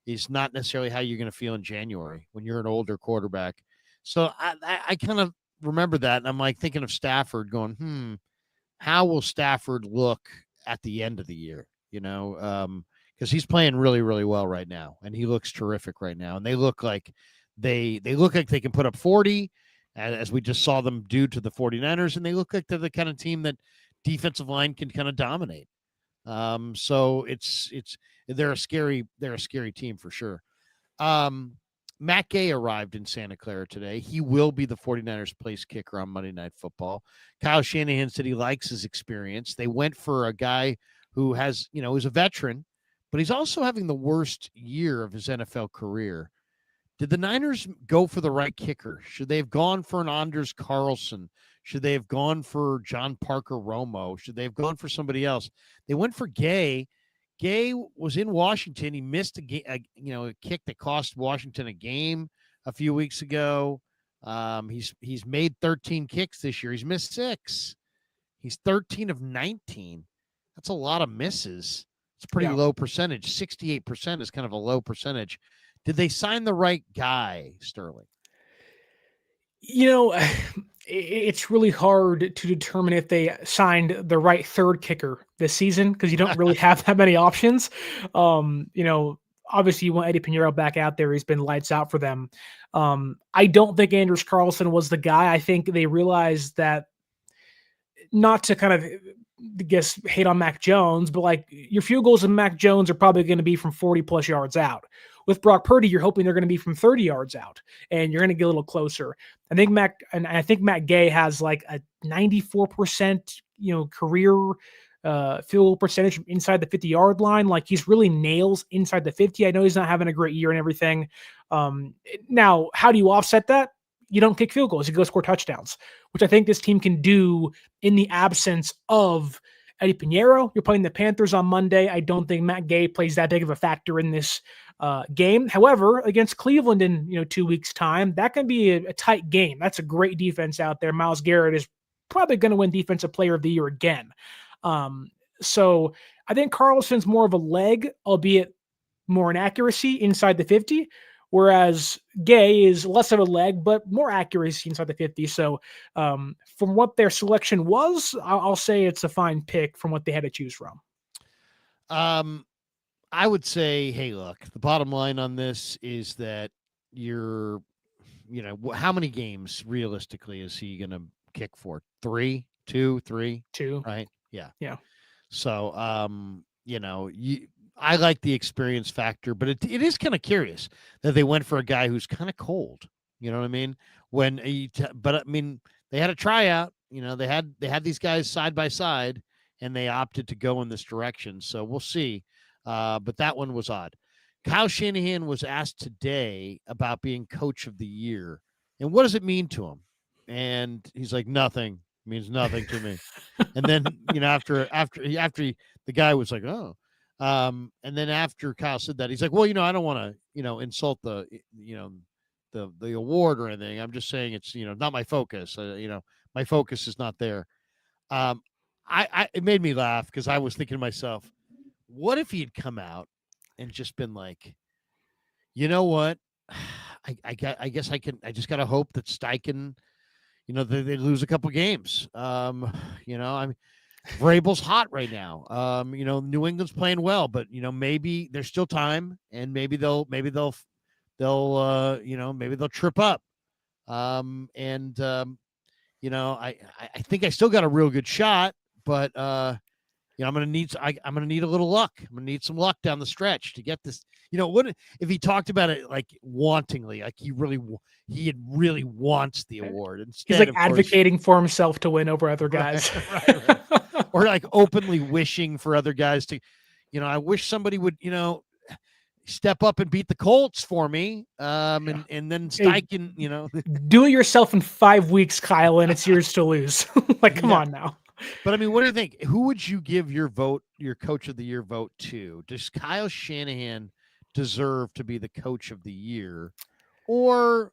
is not necessarily how you're going to feel in January when you're an older quarterback. So I kind of remember that. And I'm like thinking of Stafford going, how will Stafford look at the end of the year? Because he's playing really, really well right now. And he looks terrific right now. And they look like they can put up 40, as we just saw them do to the 49ers, and they look like they're the kind of team that defensive line can kind of dominate. So they're a scary team for sure. Matt Gay arrived in Santa Clara today. He will be the 49ers place kicker on Monday Night Football. Kyle Shanahan said he likes his experience. They went for a guy who has, is a veteran, but he's also having the worst year of his NFL career. Did the Niners go for the right kicker? Should they have gone for an Anders Carlson? Should they have gone for John Parker Romo? Should they have gone for somebody else? They went for Gay. Gay was in Washington. He missed a kick that cost Washington a game a few weeks ago. He's made 13 kicks this year. He's missed 6. He's 13 of 19. That's a lot of misses. It's a pretty low percentage. 68% is kind of a low percentage. Did they sign the right guy, Sterling? It's really hard to determine if they signed the right third kicker this season because you don't really have that many options. Obviously you want Eddie Pinheiro back out there. He's been lights out for them. I don't think Anders Carlson was the guy. I think they realized that, not to kind of hate on Mac Jones, but like your field goals in Mac Jones are probably going to be from 40 plus yards out. With Brock Purdy, you're hoping they're going to be from 30 yards out, and you're going to get a little closer. I think Matt Gay has like a 94%, career field percentage from inside the 50-yard line. Like he's really nails inside the 50. I know he's not having a great year and everything. Now, how do you offset that? You don't kick field goals. You go score touchdowns, which I think this team can do in the absence of Eddie Pinheiro. You're playing the Panthers on Monday. I don't think Matt Gay plays that big of a factor in this game. However, against Cleveland in 2 weeks' time, that can be a tight game. That's a great defense out there. Myles Garrett is probably going to win Defensive Player of the Year again. So I think Carlson's more of a leg, albeit more an accuracy inside the 50. Whereas Gay is less of a leg, but more accuracy inside the 50. So from what their selection was, I'll say it's a fine pick from what they had to choose from. I would say, hey, look, the bottom line on this is that how many games realistically is he going to kick for? 3, 2, 3? 2. Right? Yeah. Yeah. So, I like the experience factor, but it is kind of curious that they went for a guy who's kind of cold. You know what I mean? They had a tryout. They had these guys side by side, and they opted to go in this direction. So we'll see. But that one was odd. Kyle Shanahan was asked today about being coach of the year, and what does it mean to him? And he's like, nothing. It means nothing to me. And then after the guy was like, oh. And then after Kyle said that, he's like, well, I don't want to, insult the award or anything. I'm just saying it's, not my focus. My focus is not there. It made me laugh because I was thinking to myself, what if he had come out and just been like, you know what? I guess I just got to hope that Steichen, they lose a couple games. Vrabel's hot right now. New England's playing well, but maybe there's still time, and maybe they'll trip up. I think I still got a real good shot, but I'm gonna need a little luck. I'm gonna need some luck down the stretch to get this. What if he talked about it like wantingly, like he really wants the award? Instead, he's like advocating for himself to win over other guys. Right. Or like openly wishing for other guys to, I wish somebody would, step up and beat the Colts for me. And then Steichen, do it yourself in 5 weeks, Kyle, and it's yours to lose. Like, come on now. But what do you think? Who would you give your coach of the year vote to? Does Kyle Shanahan deserve to be the coach of the year or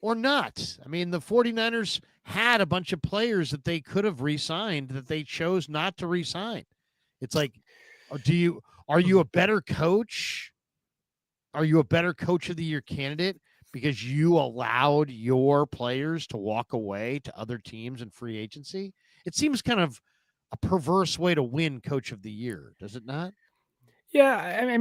not? The 49ers had a bunch of players that they could have re-signed that they chose not to re-sign. It's like, are you a better coach? Are you a better coach of the year candidate because you allowed your players to walk away to other teams in free agency? It seems kind of a perverse way to win coach of the year, does it not? Yeah,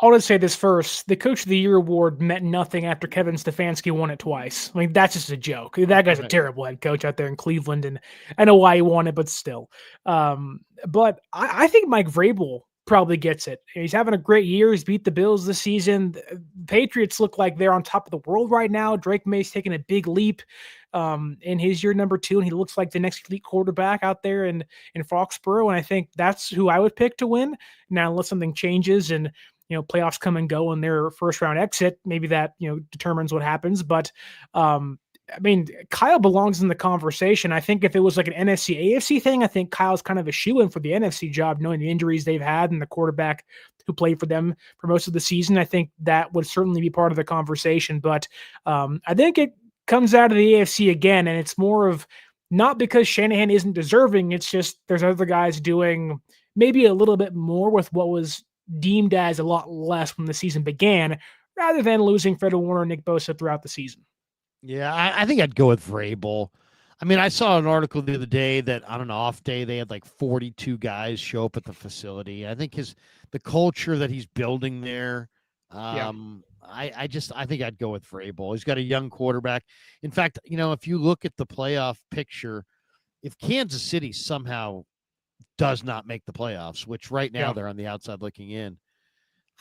I'll just say this first. The Coach of the Year award meant nothing after Kevin Stefanski won it twice. That's just a joke. That guy's a terrible head coach out there in Cleveland, and I know why he won it, but still. But I think Mike Vrabel probably gets it. He's having a great year. He's beat the Bills this season. The Patriots look like they're on top of the world right now. Drake May's taking a big leap in his year number 2, and he looks like the next elite quarterback out there in Foxborough. And I think that's who I would pick to win. Now, unless something changes and playoffs come and go and their first round exit, maybe that determines what happens. But Kyle belongs in the conversation. I think if it was like an NFC AFC thing, I think Kyle's kind of a shoo-in for the NFC job, knowing the injuries they've had and the quarterback who played for them for most of the season. I think that would certainly be part of the conversation. But I think it comes out of the AFC again, and it's more of not because Shanahan isn't deserving. It's just there's other guys doing maybe a little bit more with what was deemed as a lot less when the season began, rather than losing Fred Warner and Nick Bosa throughout the season. Yeah, I think I'd go with Vrabel. I saw an article the other day that on an off day they had like 42 guys show up at the facility. I think the culture that he's building there. I think I'd go with Vrabel. He's got a young quarterback. In fact, if you look at the playoff picture, if Kansas City somehow does not make the playoffs, which right now they're on the outside looking in,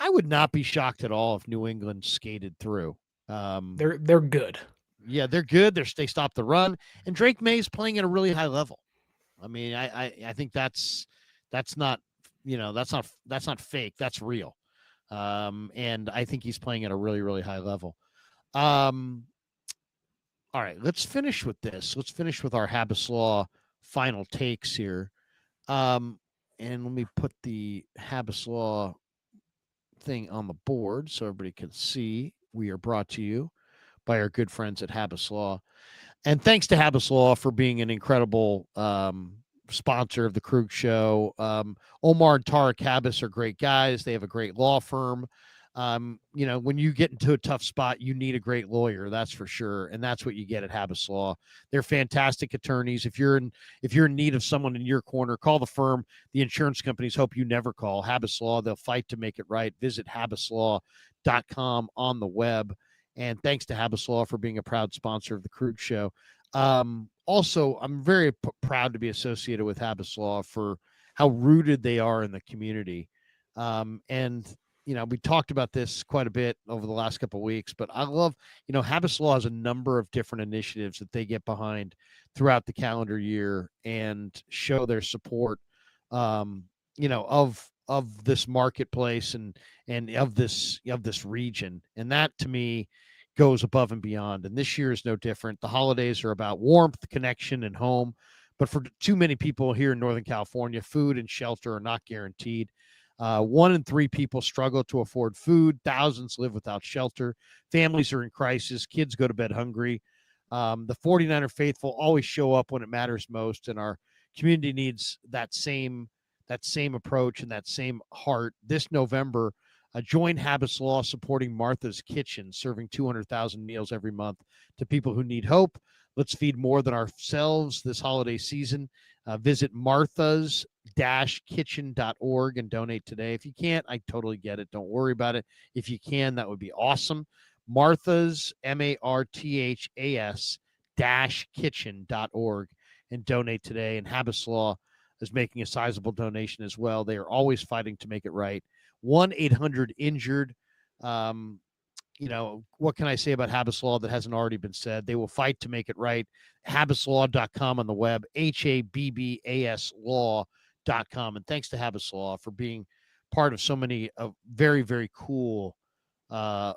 I would not be shocked at all if New England skated through. They're good. Yeah, they're good. They stopped the run, and Drake May's playing at a really high level. I mean, I think that's not that's not fake. That's real. And I think he's playing at a really, really high level. All right, let's finish with this. Let's finish with our Habas Law final takes here. And let me put the Habas Law thing on the board so everybody can see. We are brought to you by our good friends at Habas Law. And thanks to Habas Law for being an incredible sponsor of the Krug Show. Omar and Tarek Habas are great guys. They have a great law firm. When you get into a tough spot, you need a great lawyer, that's for sure. And that's what you get at Habas Law. They're fantastic attorneys. If you're in need of someone in your corner, call the firm the insurance companies hope you never call. Habas Law, they'll fight to make it right. Visit habaslaw.com on the web. And thanks to Habas Law for being a proud sponsor of the Krug Show. Also, I'm very proud to be associated with Habas Law for how rooted they are in the community. We talked about this quite a bit over the last couple of weeks, but I love, Habas Law has a number of different initiatives that they get behind throughout the calendar year and show their support, of this marketplace and of this region. And that to me goes above and beyond. And this year is no different. The holidays are about warmth, connection, and home. But for too many people here in Northern California, food and shelter are not guaranteed. 1 in 3 people struggle to afford food. Thousands live without shelter. Families are in crisis. Kids go to bed hungry. The 49er faithful always show up when it matters most, and our community needs that same approach and that same heart. This November, join Habas Law supporting Martha's Kitchen, serving 200,000 meals every month to people who need hope. Let's feed more than ourselves this holiday season. Visit marthas-kitchen.org and donate today. If you can't, I totally get it. Don't worry about it. If you can, that would be awesome. Marthas, MARTHAS-kitchen.org and donate today. And Habas Law is making a sizable donation as well. They are always fighting to make it right. 1-800-INJURED. What can I say about Habas Law that hasn't already been said? They will fight to make it right. Habaslaw.com on the web, HABBAS law.com. And thanks to Habas Law for being part of so many very, very cool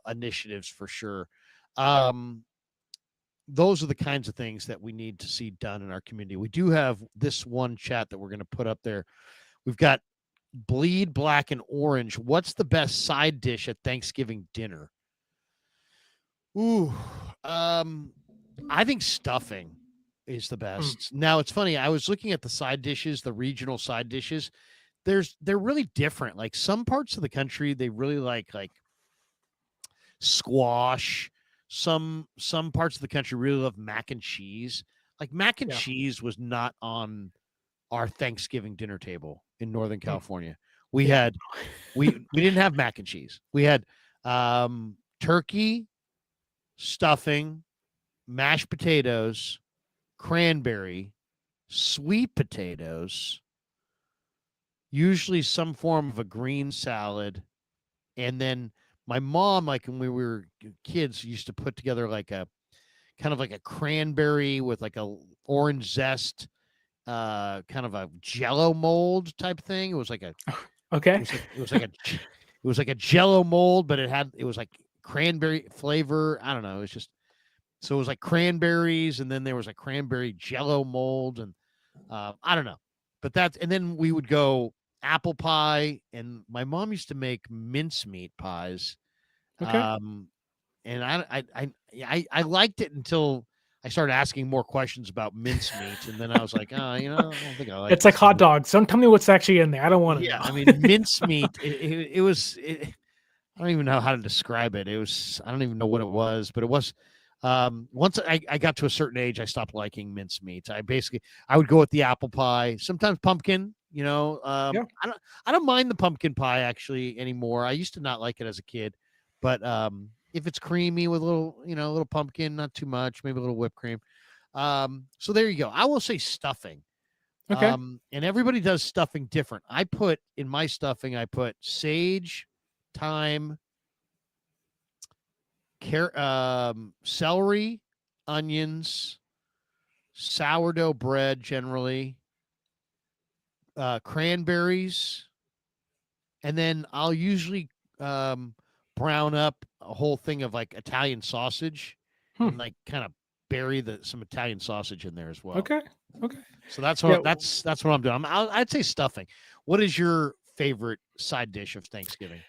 initiatives for sure. Those are the kinds of things that we need to see done in our community. We do have this one chat that we're going to put up there. We've got Bleed Black and Orange. What's the best side dish at Thanksgiving dinner? Ooh, I think stuffing is the best. Now, it's funny. I was looking at the side dishes, the regional side dishes. They're really different. Like some parts of the country, they really like squash. Some parts of the country really love mac and cheese. Like mac and cheese was not on our Thanksgiving dinner table in Northern California. We didn't have mac and cheese. We had turkey, stuffing, mashed potatoes, cranberry, sweet potatoes, usually some form of a green salad, and then my mom, like when we were kids, used to put together like a kind of like a cranberry with like a orange zest, kind of a Jello mold type thing. It was like a okay. It was like a Jello mold, but it was like cranberry flavor. I don't know. So it was like cranberries, and then there was a cranberry Jello mold, and I don't know. But and then we would go apple pie, and my mom used to make mincemeat pies. Okay. And I liked it until I started asking more questions about mincemeat, and then I was like, I don't think I like it. It's like hot dogs. Don't tell me what's actually in there. I don't want to know. I mean, mincemeat. It was. I don't even know how to describe it. I don't even know what it was, but it was. Once I got to a certain age, I stopped liking mincemeat. I would go with the apple pie, sometimes pumpkin. I don't mind the pumpkin pie actually anymore. I used to not like it as a kid, but if it's creamy with a little pumpkin, not too much, maybe a little whipped cream. So there you go. I will say stuffing. Okay. And everybody does stuffing different. In my stuffing, I put sage, thyme, celery, onions, sourdough bread generally, cranberries, and then I'll usually brown up a whole thing of like Italian sausage and like kind of bury some Italian sausage in there as well. Okay. So that's Yeah. what that's what I'm doing. I'd say stuffing. What is your favorite side dish of Thanksgiving?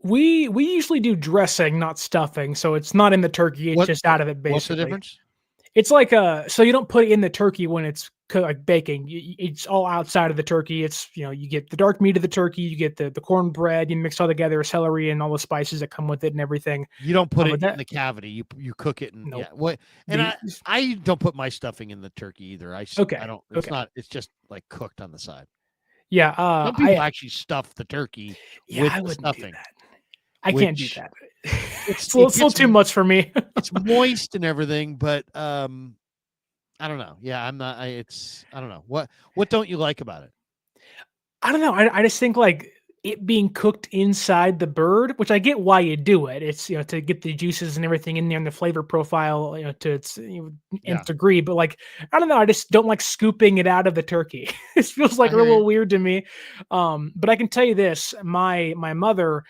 We usually do dressing, not stuffing, so it's not in the turkey, it's just out of it What's the basically. difference? It's like so you don't put it in the turkey when it's like baking. It's all outside of the turkey. It's, you get the dark meat of the turkey, you get the cornbread, you mix all together, celery and all the spices that come with it and everything. You don't put it But in the cavity. You cook it and Nope. what? And The- I don't put my stuffing in the turkey either. I Okay, don't. It's okay. not. It's just like cooked on the side. Yeah, Some people actually stuff the turkey with I the wouldn't do stuffing. that. I can't do that. It's a little too much for me. It's moist and everything, but I don't know. Yeah, I'm not. I don't know. What don't you like about it? I don't know. I just think like it being cooked inside the bird, which I get why you do it. It's, to get the juices and everything in there and the flavor profile, to its nth degree. But like, I don't know. I just don't like scooping it out of the turkey. It feels like a little weird to me. But I can tell you this: my mother,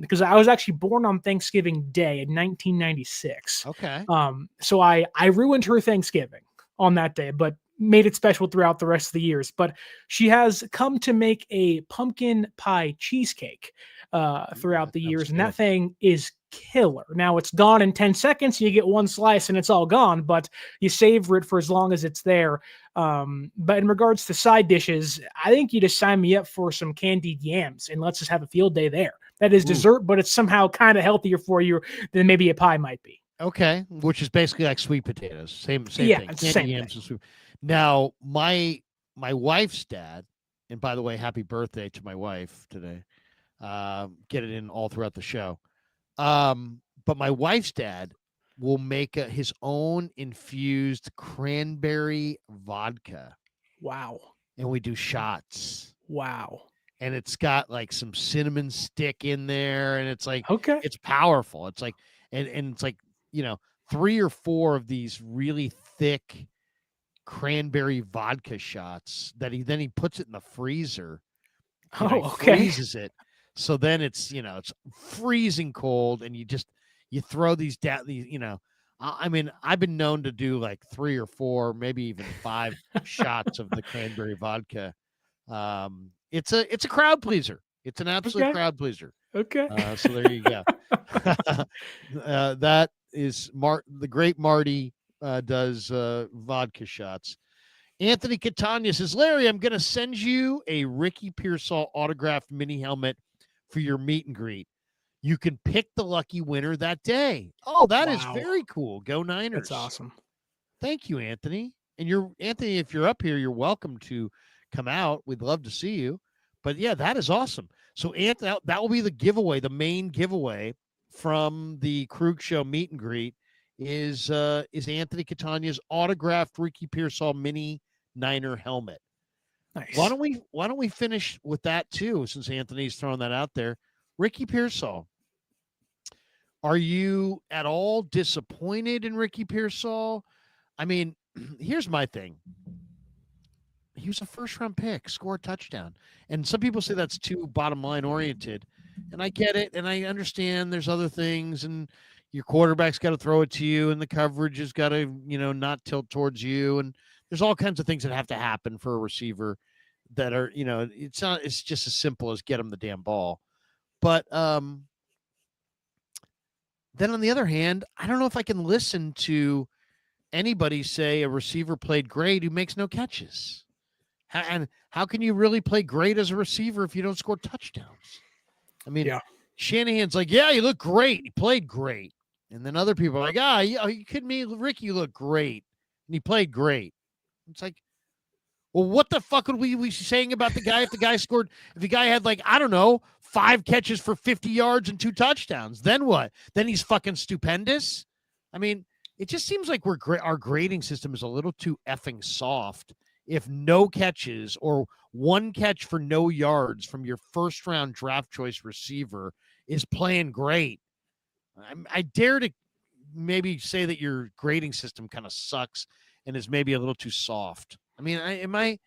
because I was actually born on Thanksgiving Day in 1996. Okay. So I ruined her Thanksgiving on that day, but made it special throughout the rest of the years. But she has come to make a pumpkin pie cheesecake throughout the years, and that thing is killer. Now it's gone in 10 seconds. You get one slice and it's all gone, but you savor it for as long as it's there. But in regards to side dishes, I think you just sign me up for some candied yams and let's just have a field day there. That is dessert, but it's somehow kind of healthier for you than maybe a pie might be. Okay, which is basically like sweet potatoes. Same Yeah, thing. it's Candy same yams thing. and sweet. Now, my wife's dad, and by the way, happy birthday to my wife today. Get it in all throughout the show. But my wife's dad will make his own infused cranberry vodka. Wow. And we do shots. Wow. And it's got like some cinnamon stick in there, and it's like Okay. it's powerful. It's like and it's like, 3 or 4 of these really thick cranberry vodka shots that he puts it in the freezer. He freezes it. So then it's, it's freezing cold, and you throw these down, I mean, I've been known to do like 3 or 4, maybe even 5 shots of the cranberry vodka. It's a crowd pleaser. It's an absolute crowd pleaser. Okay. So there you go. That is the great Marty does vodka shots. Anthony Catania says, Larry, I'm going to send you a Ricky Pearsall autographed mini helmet for your meet and greet. You can pick the lucky winner that day. Oh, that is very cool. Go Niners. That's awesome. Thank you, Anthony. And Anthony, if you're up here, you're welcome to come out. We'd love to see you. But yeah, that is awesome. So Anthony, that will be the giveaway, the main giveaway from the Krug Show meet and greet is Anthony Catania's autographed Ricky Pearsall mini Niner helmet. Nice. Why don't we finish with that too, since Anthony's throwing that out there? Ricky Pearsall, are you at all disappointed in Ricky Pearsall? I mean, here's my thing. He was a first-round pick, score a touchdown. And some people say that's too bottom-line oriented. And I get it, and I understand there's other things, and your quarterback's got to throw it to you, and the coverage has got to, not tilt towards you. And there's all kinds of things that have to happen for a receiver that are, it's just as simple as get him the damn ball. But then on the other hand, I don't know if I can listen to anybody say a receiver played great who makes no catches. And how can you really play great as a receiver if you don't score touchdowns? I mean, Shanahan's like, yeah, you look great. He played great. And then other people are like, are you kidding me? Ricky, you look great. And he played great. It's like, well, what the fuck would we be saying about the guy if the guy had like, I don't know, 5 catches for 50 yards and 2 touchdowns? Then what? Then he's fucking stupendous? I mean, it just seems like our grading system is a little too effing soft. If no catches or 1 catch for no yards from your first-round draft choice receiver is playing great. I dare to maybe say that your grading system kind of sucks and is maybe a little too soft. I mean, am I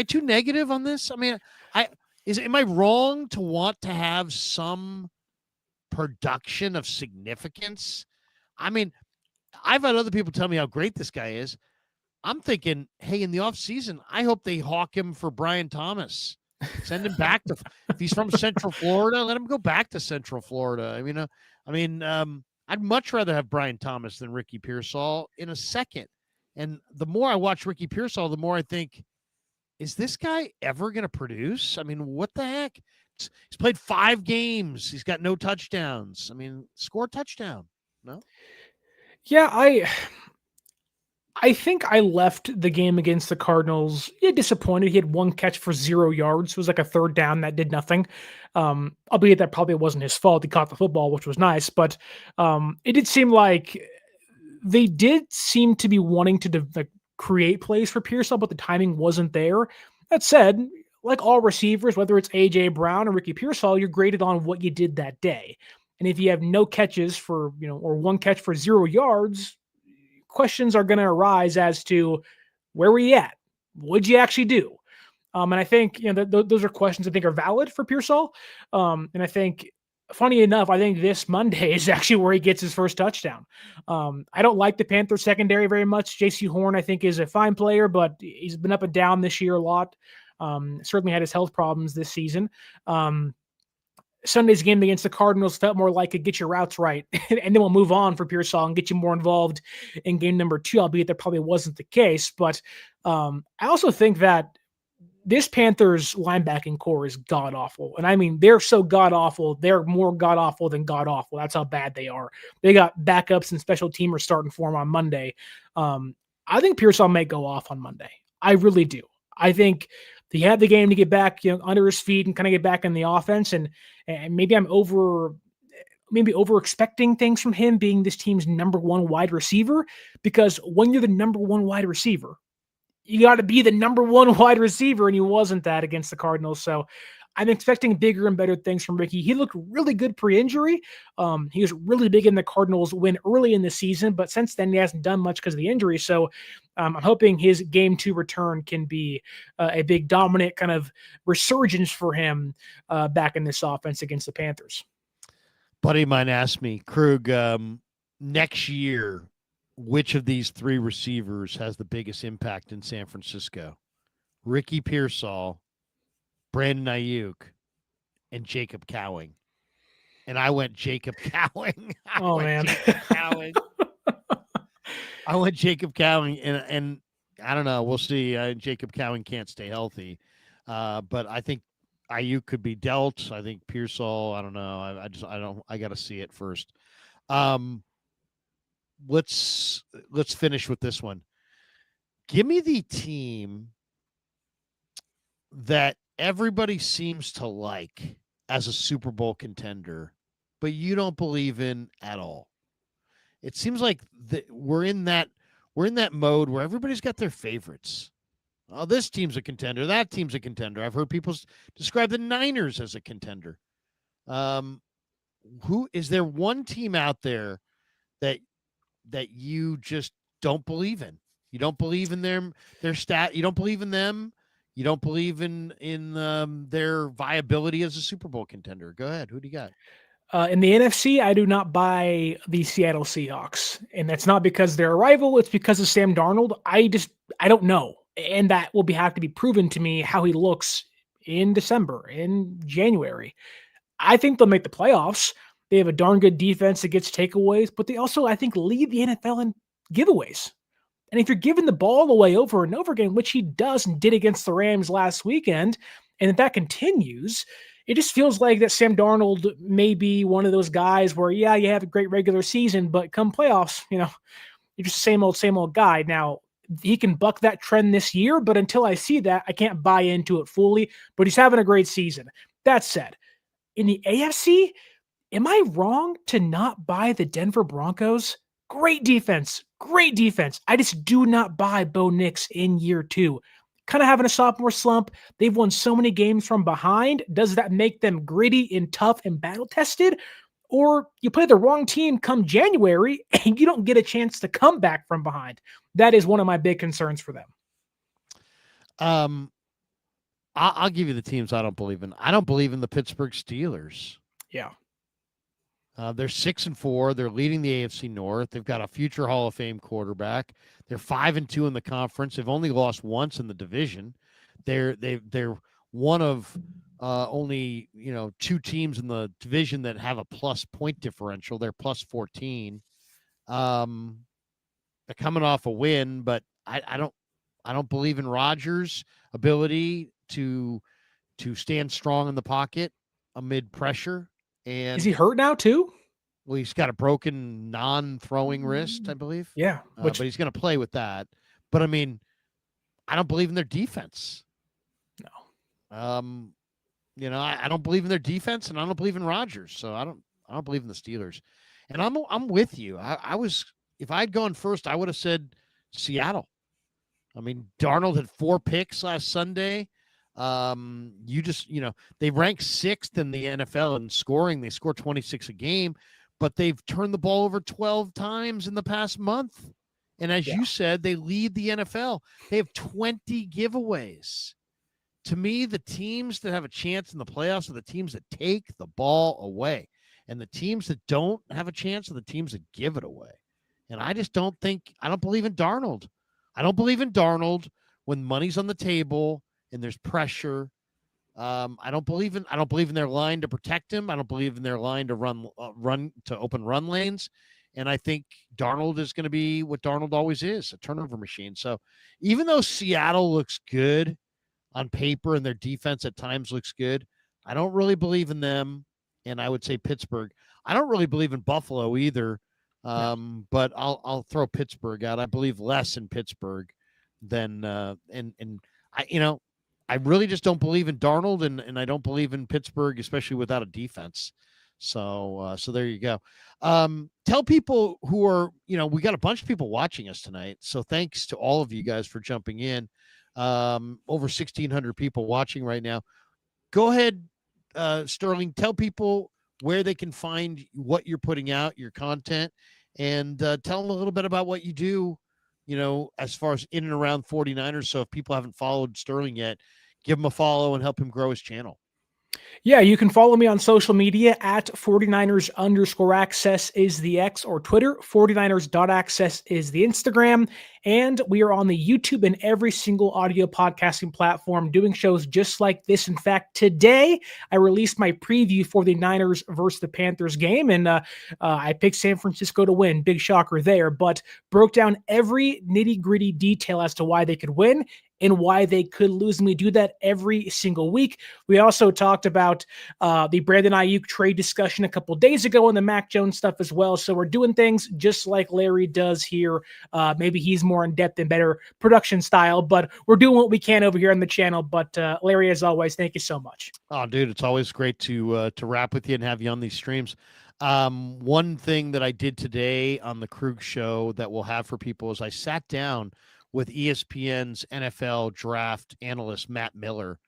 too negative on this? I mean, am I wrong to want to have some production of significance? I mean, I've had other people tell me how great this guy is. I'm thinking, hey, in the offseason, I hope they hawk him for Brian Thomas. Send him back to, if he's from Central Florida, let him go back to Central Florida. I'd much rather have Brian Thomas than Ricky Pearsall in a second. And the more I watch Ricky Pearsall, the more I think, is this guy ever going to produce? I mean, what the heck? He's played 5 games. He's got no touchdowns. I mean, score a touchdown. No? Yeah, I think I left the game against the Cardinals disappointed. He had 1 catch for 0 yards. It was like a 3rd down that did nothing. Albeit that probably wasn't his fault. He caught the football, which was nice. But it did seem like they did seem to be wanting to create plays for Pearsall, but the timing wasn't there. That said, like all receivers, whether it's A.J. Brown or Ricky Pearsall, you're graded on what you did that day. And if you have no catches for, or 1 catch for 0 yards, questions are going to arise as to where were you at? What'd you actually do? And I think, those are questions I think are valid for Pearsall. And I think, funny enough, I think this Monday is actually where he gets his first touchdown. I don't like the Panthers secondary very much. J.C. Horn, I think, is a fine player, but he's been up and down this year a lot. Certainly had his health problems this season. Sunday's game against the Cardinals felt more like a get your routes right, and then we'll move on for Pearsall and get you more involved in game number 2, albeit that probably wasn't the case. But I also think that this Panthers linebacking core is god-awful. And I mean, they're so god-awful, they're more god-awful than god-awful. That's how bad they are. They got backups and special teamers starting for them on Monday. I think Pearsall may go off on Monday. I really do. I think he had the game to get back under his feet and kind of get back in the offense. And maybe I'm over expecting things from him being this team's number 1 wide receiver, because when you're the number 1 wide receiver, you got to be the number 1 wide receiver, and he wasn't that against the Cardinals. So I'm expecting bigger and better things from Ricky. He looked really good pre-injury. He was really big in the Cardinals win early in the season, but since then he hasn't done much because of the injury. So I'm hoping his game 2 return can be a big dominant kind of resurgence for him back in this offense against the Panthers. Buddy of mine asked me, Krug, next year, which of these 3 receivers has the biggest impact in San Francisco? Ricky Pearsall, Brandon Ayuk, and Jacob Cowing. And I went Jacob Cowing. I went Jacob Cowing, and I don't know. We'll see. Jacob Cowing can't stay healthy. But I think Ayuk could be dealt. I think Pearsall, I don't know. I got to see it first. Let's finish with this one. Give me the team that everybody seems to like as a Super Bowl contender, but you don't believe in at all. It seems like we're in that mode where everybody's got their favorites. Oh, this team's a contender. That team's a contender. I've heard people describe the Niners as a contender. Who is there one team out there that you just don't believe in? You don't believe in their stat. You don't believe in them. You don't believe in their viability as a Super Bowl contender. Go ahead. Who do you got? In the NFC, I do not buy the Seattle Seahawks. And that's not because they're a rival. It's because of Sam Darnold. I don't know. And that will have to be proven to me how he looks in December, in January. I think they'll make the playoffs. They have a darn good defense that gets takeaways, but they also, I think, lead the NFL in giveaways. And if you're giving the ball away over and over again, which he does and did against the Rams last weekend, and if that continues, it just feels like that Sam Darnold may be one of those guys where, you have a great regular season, but come playoffs, you're just the same old guy. Now, he can buck that trend this year, but until I see that, I can't buy into it fully, but he's having a great season. That said, in the AFC, am I wrong to not buy the Denver Broncos? Great defense. I just do not buy Bo Nix in year 2. Kind of having a sophomore slump. They've won so many games from behind. Does that make them gritty and tough and battle-tested? or you play the wrong team come January and you don't get a chance to come back from behind. That is one of my big concerns for them. I'll give you the teams I don't believe in. I don't believe in the Pittsburgh Steelers. Yeah. They're 6-4. They're leading the AFC North. They've got a future Hall of Fame quarterback. They're 5-2 in the conference. They've only lost once in the division. They're one of only 2 teams in the division that have a plus point differential. They're plus 14. They're coming off a win, but I don't believe in Rodgers' ability to stand strong in the pocket amid pressure. And is he hurt now too? Well, he's got a broken non-throwing wrist, I believe. Yeah, but he's going to play with that. But I mean, I don't believe in their defense. No. I don't believe in their defense, and I don't believe in Rodgers. So I don't believe in the Steelers. And I'm with you. I was, if I'd gone first, I would have said Seattle. I mean, Darnold had 4 picks last Sunday. They rank 6th in the NFL in scoring. They score 26 a game, but they've turned the ball over 12 times in the past month. And as you said, they lead the NFL. They have 20 giveaways. To me, the teams that have a chance in the playoffs are the teams that take the ball away. And the teams that don't have a chance are the teams that give it away. And I just don't believe in Darnold. I don't believe in Darnold when money's on the table and there's pressure. I don't believe in their line to protect him. I don't believe in their line to run to open run lanes. And I think Darnold is going to be what Darnold always is, a turnover machine. So even though Seattle looks good on paper and their defense at times looks good, I don't really believe in them. And I would say Pittsburgh. I don't really believe in Buffalo either. But I'll throw Pittsburgh out. I believe less in Pittsburgh than I really just don't believe in Darnold, and I don't believe in Pittsburgh, especially without a defense. So there you go. Tell people who are, we got a bunch of people watching us tonight. So thanks to all of you guys for jumping in. Over 1,600 people watching right now. Go ahead, Sterling, tell people where they can find what you're putting out, your content, and tell them a little bit about what you do, as far as in and around 49ers. So if people haven't followed Sterling yet, give him a follow and help him grow his channel. Yeah, you can follow me on social media at 49ers_access is the X or Twitter. 49ers.access is the Instagram. And we are on the YouTube and every single audio podcasting platform doing shows just like this. In fact, today I released my preview for the Niners versus the Panthers game, and I picked San Francisco to win. Big shocker there, but broke down every nitty-gritty detail as to why they could win and why they could lose. And we do that every single week. We also talked about the Brandon Ayuk trade discussion a couple days ago and the Mac Jones stuff as well. So we're doing things just like Larry does here. Maybe he's more in depth and better production style, but we're doing what we can over here on the channel. But Larry, as always, thank you so much. Oh, dude, it's always great to rap with you and have you on these streams. One thing that I did today on the Krug show that we'll have for people is I sat down with ESPN's NFL draft analyst, Matt Miller,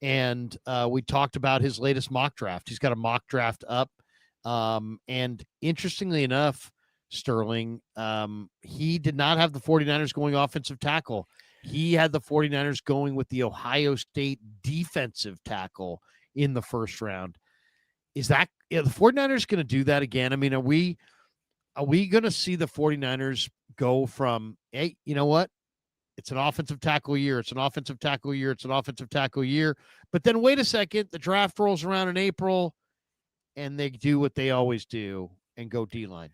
and we talked about his latest mock draft. He's got a mock draft up. And interestingly enough, Sterling, he did not have the 49ers going offensive tackle. He had the 49ers going with the Ohio State defensive tackle in the first round. Is that the 49ers going to do that again? I mean, are we going to see the 49ers go from, hey, you know what? It's an offensive tackle year. It's an offensive tackle year. It's an offensive tackle year. But then wait a second, the draft rolls around in April and they do what they always do and go D-line.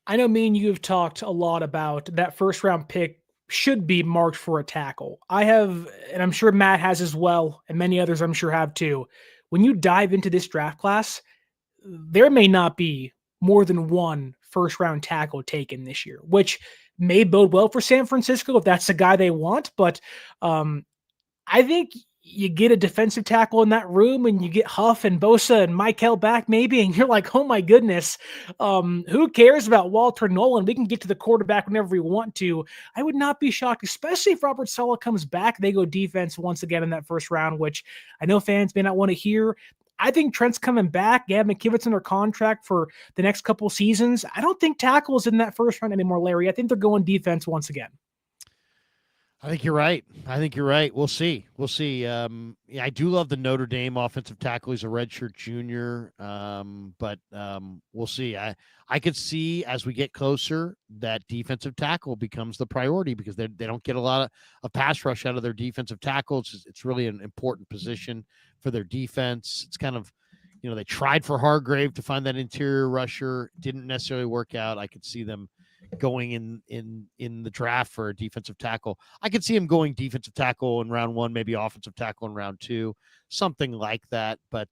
I know me and you have talked a lot about that first round pick should be marked for a tackle. I have, and I'm sure Matt has as well, and many others I'm sure have too. When you dive into this draft class, there may not be more than one first round tackle taken this year, which may bode well for San Francisco if that's the guy they want. But I think you get a defensive tackle in that room and you get Huff and Bosa and Michael back maybe, and you're like, oh my goodness, who cares about Walter Nolan? We can get to the quarterback whenever we want to. I would not be shocked, especially if Robert Saleh comes back. They go defense once again in that first round, which I know fans may not want to hear. I think Trent's coming back. Gavin McKivit's under contract for the next couple seasons. I don't think tackle is in that first round anymore, Larry. I think they're going defense once again. I think you're right. We'll see. Yeah, I do love the Notre Dame offensive tackle. He's a redshirt junior, but we'll see. I could see as we get closer that defensive tackle becomes the priority because they don't get a lot of pass rush out of their defensive tackles. It's really an important position for their defense. It's kind of, they tried for Hargrave to find that interior rusher. Didn't necessarily work out. I could see them going in the draft for a defensive tackle. I could see him going defensive tackle in round 1, maybe offensive tackle in round 2, something like that. But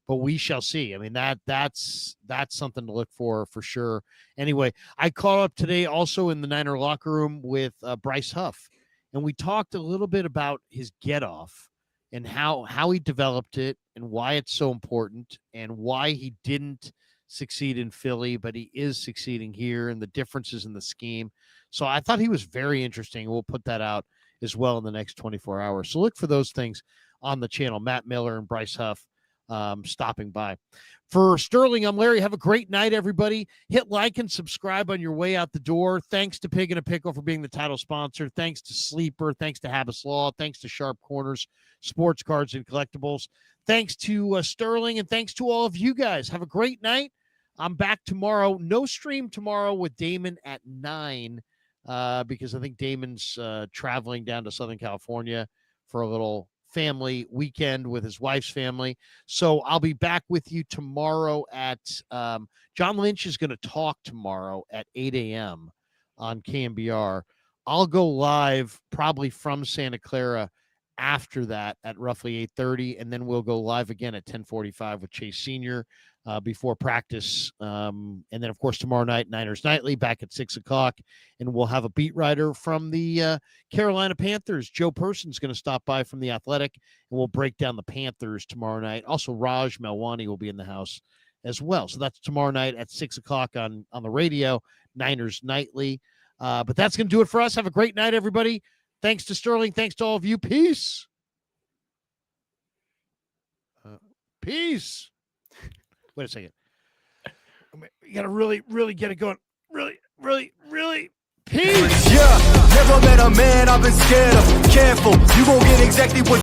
we shall see. I mean, that's something to look for sure. Anyway, I caught up today also in the Niner locker room with Bryce Huff, and we talked a little bit about his get off and how he developed it and why it's so important and why he didn't succeed in Philly, but he is succeeding here, and the differences in the scheme. So I thought he was very interesting. We'll put that out as well in the next 24 hours. So look for those things on the channel. Matt Miller and Bryce Huff stopping by. For Sterling, I'm Larry. Have a great night, everybody. Hit like and subscribe on your way out the door. Thanks to Pig and a Pickle for being the title sponsor. Thanks to Sleeper. Thanks to Habas Law. Thanks to Sharp Corners, Sports Cards and Collectibles. Thanks to Sterling, and thanks to all of you guys. Have a great night. I'm back tomorrow. No stream tomorrow with Damon at 9 because I think Damon's traveling down to Southern California for a little family weekend with his wife's family. So I'll be back with you tomorrow at John Lynch is going to talk tomorrow at 8 a.m. on KMBR. I'll go live probably from Santa Clara after that at roughly 8:30, and then we'll go live again at 10:45 with Chase Sr. Before practice. And then, of course, tomorrow night, Niners Nightly, back at 6 o'clock. And we'll have a beat writer from the Carolina Panthers. Joe Person's going to stop by from The Athletic, and we'll break down the Panthers tomorrow night. Also, Raj Melwani will be in the house as well. So that's tomorrow night at 6 o'clock on the radio, Niners Nightly. But that's going to do it for us. Have a great night, everybody. Thanks to Sterling. Thanks to all of you. Peace. Peace. Wait a second. You got to really, really get it going. Really, really, really. Peace. Yeah, never met a man I've been scared of. Careful, you gon' get exactly what